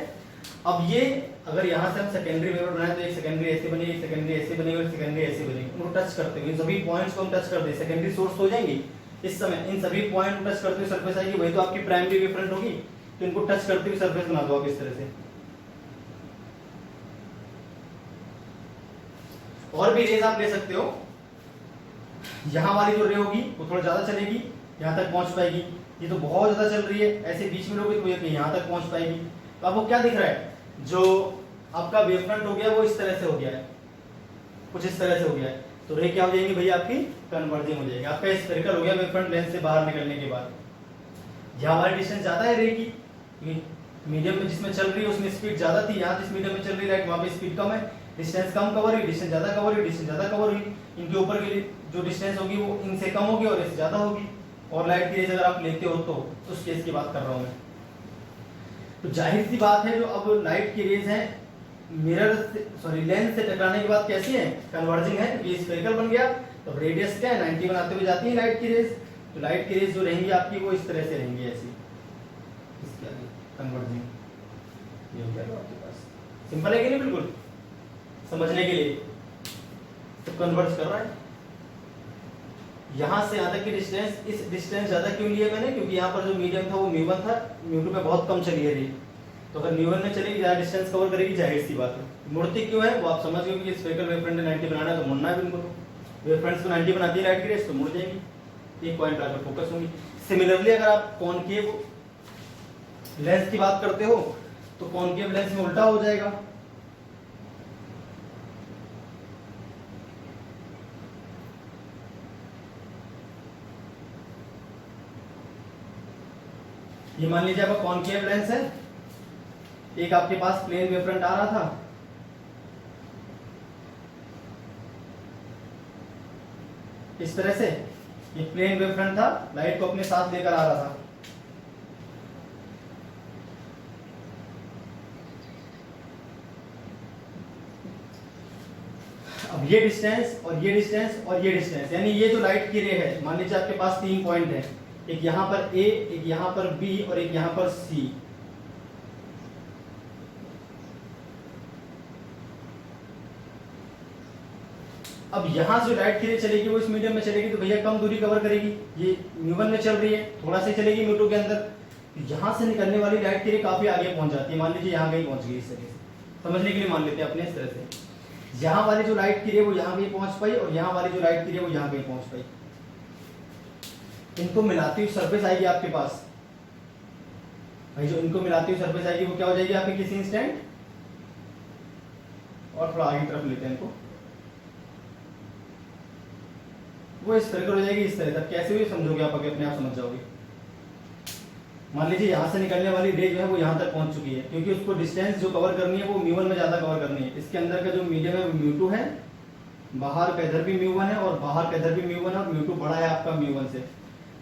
अब ये अगर यहाँ से हम सेकेंडरी वेव बनाए तो एक सेकेंडरी ऐसे बनेगी, एक सेकेंडरी ऐसे बनेगी और सेकेंडरी ऐसे बनेगी, उनको टच करते हुए इन सभी पॉइंट्स को हम टच कर दे, सेकेंडरी सोर्स हो जाएंगी। इस समय इन सभी पॉइंट को टच करते हुए सरफेस आएगी, वही तो आपकी प्राइमरी वेव फ्रंट होगी। तो इनको टच करते हुए सरफेस बना दो आप इस तरह से। और भी रेज आप ले सकते हो, यहाँ वाली जो रे होगी वो थोड़ा ज्यादा चलेगी, यहाँ तक पहुंच पाएगी, ये तो बहुत ज्यादा चल रही है, ऐसे बीच में लोगे तो ये यहाँ तक पहुंच पाएगी। तो आपको क्या दिख रहा है, जो आपका वेव फ्रंट हो गया वो इस तरह से हो गया है, कुछ इस तरह से हो गया है। तो रे क्या हो जाएगी भैया आपकी कन्वर्जिंग हो जाएगी, आपका स्फेरिकल हो गया वेव फ्रंट लेंस से बाहर निकलने के बाद। यहाँ हमारी डिस्टेंस ज्यादा है रे की, मीडियम में जिसमें चल रही है उसमें स्पीड ज्यादा थी, यहाँ जिस मीडियम में चल रही है वहाँ पे स्पीड कम है, डिस्टेंस कम कवर हुई, डिस्टेंस ज्यादा कवर हुई, डिस्टेंस ज्यादा कवर हुई। इनके ऊपर की जो डिस्टेंस होगी वो इनसे कम होगी और इससे ज्यादा होगी। और लाइट की रेज अगर आप लेते हो तो उस केस की बात कर रहा हूँ मैं। तो जाहिर सी बात है जो अब लाइट की रेज है मिरर सॉरी लेंस से टकराने के बाद कैसी है, कन्वर्जिंग है, क्योंकि स्फेरिकल बन गया। तो रेडियस क्या है 90 बनाते हुए जाती है लाइट की रेज। तो लाइट की रेज जो रहेंगी आपकी वो इस तरह से रहेंगी, ऐसी इसके आगे कन्वर्जिंग। ये हो गया आपके पास, सिंपल है कि नहीं, बिल्कुल समझने के लिए। तो कन्वर्ज कर रहा है यहाँ से यहाँ तक की डिस्टेंस, इस डिस्टेंस ज्यादा क्यों लिया मैंने, क्योंकि यहाँ पर जो मीडियम था वो म्यू1 था, म्यू2 में बहुत कम चली है रे। तो अगर म्यू1 में चलेगी ज्यादा डिस्टेंस कवर करेगी, जाहिर सी बात है। मुड़ती क्यों है वो आप समझ गए, क्योंकि स्फेरिकल वेव फ्रंट 90 बनाना है तो मुड़ना है बिल्कुल। वेव फ्रंट्स को 90 बनाती है लाइट की रेज तो मुड़ जाएंगी, एक पॉइंट आकर फोकस होंगी। सिमिलरली अगर आप कॉनकेव लेंस की बात करते हो तो कॉनकेव लेंस में उल्टा हो जाएगा। ये मान लीजिए आपका कॉनकेव लेंस है, एक आपके पास प्लेन वेव फ्रंट आ रहा था, इस तरह से ये प्लेन वेव फ्रंट था, लाइट को अपने साथ लेकर आ रहा था। अब ये डिस्टेंस और ये डिस्टेंस और ये डिस्टेंस, यानी ये जो लाइट की रे है, मान लीजिए आपके पास 3 पॉइंट है, एक यहां पर ए, एक यहां पर बी और एक यहां पर सी। अब यहां से लाइट की रे चलेगी वो इस मीडियम में चलेगी तो भैया कम दूरी कवर करेगी, ये म्यू1 में चल रही है, थोड़ा सा चलेगी म्यू2 के अंदर। यहां से निकलने वाली लाइट की रे काफी आगे पहुंच जाती है, मान लीजिए यहां कहीं पहुंच गई, इस तरह से समझने के लिए मान लेते हैं अपने इस तरह से। यहाँ वाली जो लाइट की रे वो यहाँ कहीं पहुंच पाई और यहाँ वाली जो लाइट की रे वो यहाँ कहीं पहुंच पाई, इनको मिलाती हुई सरफेस आएगी आपके पास। भाई जो इनको मिलाती हुई सरफेस आएगी वो क्या हो जाएगी आपके किसी इंस्टेंट, और थोड़ा आगे तरफ लेते हैं इनको, वो स्फेरिकल हो जाएगी इस तरह। तब कैसे हुई समझोगे आप, अपने आप समझ जाओगे। मान लीजिए यहाँ से निकलने वाली रे जो है वो यहाँ तक पहुंच चुकी है, क्योंकि उसको डिस्टेंस जो कवर करनी है वो म्यू1 में ज्यादा कवर करनी है। इसके अंदर का जो मीडियम है वो म्यू2 है, बाहर का इधर भी म्यू1 है और बाहर का इधर भी म्यू1 है और म्यू2 बड़ा है आपका म्यू1 से।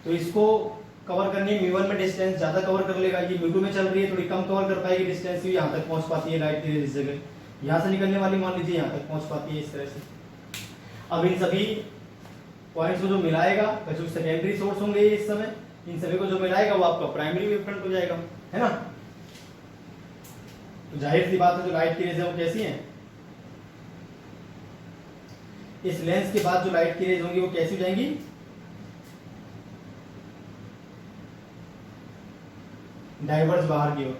तो इसको कवर करनी है, म्यू1 में डिस्टेंस ज्यादा कवर कर लेगा, ये म्यू2 में चल रही है थोड़ी कम कवर कर पाएगी डिस्टेंस, यहाँ तक पहुंच पाती है लाइट की इस जगह। यहाँ से निकलने वाली मान लीजिए यहाँ तक पहुंच पाती है इस तरह से। अब इन सभी पॉइंट्स को जो मिलाएगा, जो सेकेंडरी सोर्स होंगे इस समय, इन सभी को जो मिलाएगा वो आपका प्राइमरी वेव फ्रंट हो जाएगा, है ना। तो जाहिर सी बात है जो लाइट की रेज है वो कैसी है, इस लेंस के बाद जो लाइट की रेज होंगी वो कैसी हो जाएंगी, डाइवर्ज बाहर की ओर।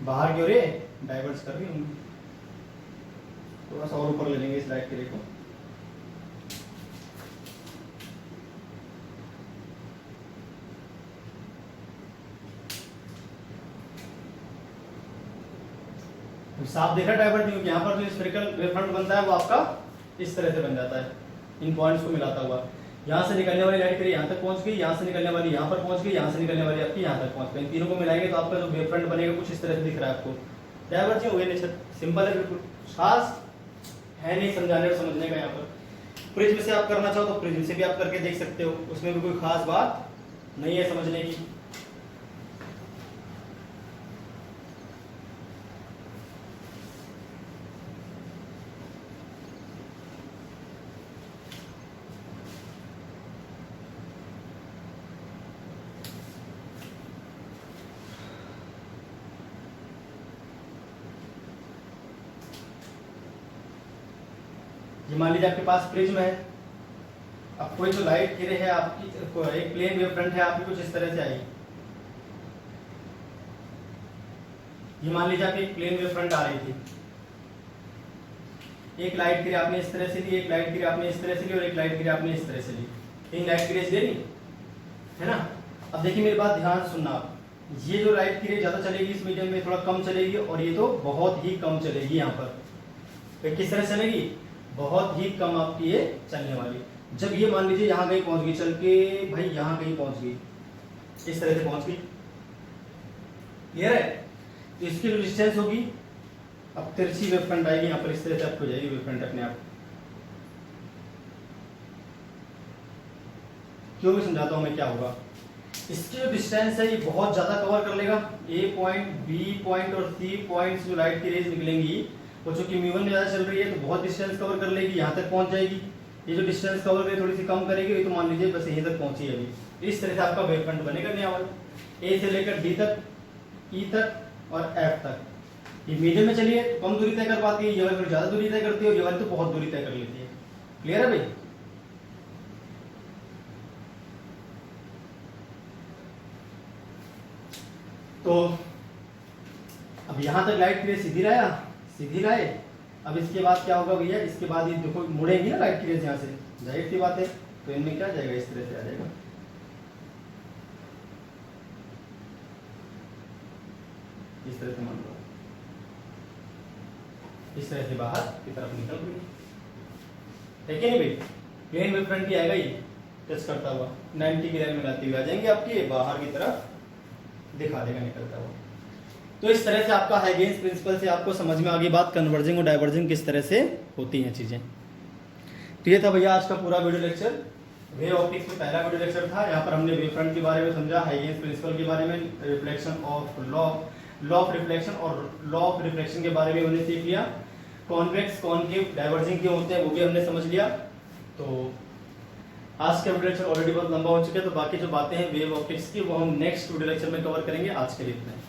बाहर की ओर ये डाइवर्स कर रही होंगी। थोड़ा सा और ऊपर ले लेंगे इस लाइट के रे को। साफ देखा डाइवर्जिंग, यहाँ पर जो स्फेरिकल वेवफ्रंट बनता है वो आपका इस तरह से बन जाता है, इन पॉइंट्स को मिलाता हुआ। यहाँ से निकलने वाली लाइट यहाँ तक पहुंच गई, यहाँ से निकलने वाली यहाँ पर पहुंच गई, यहाँ से निकलने वाली आपकी यहाँ तक पहुंच गई। इन तीनों को मिलाएंगे तो आपका जो वेवफ्रंट बनेगा कुछ इस तरह से दिख रहा है आपको। डाइवर्जिंग हो गया नेचर, सिंपल है, बिल्कुल खास है नहीं समझाने और समझने का। यहाँ पर प्रिज्म से आप करना चाहो तो प्रिज्म से भी आप करके देख सकते हो, उसमें भी कोई खास बात नहीं है समझने की। ये मान लीजिए आपके पास प्रिज्म है, अब कोई जो लाइट गिरे है आपकी, एक प्लेन वेव फ्रंट है आपकी कुछ इस तरह से आई। ये मान लीजिए आपकी एक प्लेन वेव फ्रंट आ रही थी, एक लाइट गिरे आपने इस तरह से ली, एक लाइट गिरे आपने इस तरह से ली और एक लाइट गिरे आपने इस तरह से ली, तीन लाइट गिरे ले ली है ना। अब देखिए मेरी बात ध्यान सुनना आप, ये जो लाइट गिरे ज्यादा चलेगी इस मीडियम में, थोड़ा कम चलेगी, और ये तो बहुत ही कम चलेगी। यहाँ पर किस तरह चलेगी, बहुत ही कम आपकी ये चलने वाली। जब ये मान लीजिए यहाँ कहीं पहुंच गई चल के, भाई यहाँ कहीं पहुंच गई, इस तरह से पहुंच गई, क्लियर है, तो इसकी जो डिस्टेंस होगी, अब तिरछी वेव फ्रंट आएगी यहाँ पर, इस तरह से आपको जाएगी वेव फ्रंट अपने आप। क्यों भी समझाता हूं मैं क्या होगा। इसकी जो डिस्टेंस है ये बहुत ज्यादा कवर कर लेगा, ए पॉइंट, बी पॉइंट और सी पॉइंट जो लाइट की रेज निकलेंगी वो चूंकि म्यू वन में ज्यादा चल रही है तो बहुत डिस्टेंस कवर कर लेगी, यहाँ तक पहुंच जाएगी। ये जो डिस्टेंस कवर करेगी थोड़ी सी कम करेगी, ये तो मान लीजिए बस यहीं तक पहुंची है अभी। इस तरह से आपका वेव फ्रंट बनेगा नया वाला, ए से लेकर डी तक, ई तक और एफ तक। ये मीडियम में चलिए कम दूरी तय कर पाती है, ये वाली ज्यादा दूरी तय करती है, और ये वाली तो बहुत दूरी तय कर लेती है। क्लियर है भाई। तो अब यहां तक लाइट की रेज सीधी लाए। अब इसके बाद क्या होगा भैया, इसके बाद ये देखो मुड़ेगी ना लाइट की रेज यहाँ से, जाहिर सी बात है, तो इनमें क्या जाएगा, इस तरह से आ जाएगा, इस तरह से मान लो, इस तरह से बाहर की तरफ निकल गई, है कि नहीं भाई। प्लेन वेव फ्रंट की आएगा ये टच करता हुआ, 90 की लाइन में लाती हुई आ जाएंगे आपकी, बाहर की तरफ दिखा देगा निकलता हुआ। तो इस तरह से आपका हाइगेन्स प्रिंसिपल से आपको समझ में आ गई बात, कन्वर्जिंग और डाइवर्जिंग किस तरह से होती हैं चीजें। तो ये था भैया आज का पूरा वीडियो लेक्चर, वेव ऑप्टिक्स में पहला वीडियो लेक्चर था। यहाँ पर हमने वेव फ्रंट के बारे में समझा, हाइगेन्स प्रिंसिपल के बारे में, reflection of law of reflection और लॉ ऑफ रिफ्लेक्शन के बारे में हमने सीख लिया। कॉन्वेक्स कॉनकेव डाइवर्जिंग क्यों होते हैं वो भी हमने समझ लिया। तो आज का वीडियो लेक्चर ऑलरेडी बहुत लंबा हो चुका है, तो बाकी जो बातें हैं वेव ऑप्टिक्स की वो हम नेक्स्ट वीडियो लेक्चर में कवर करेंगे। आज के लिए इतना।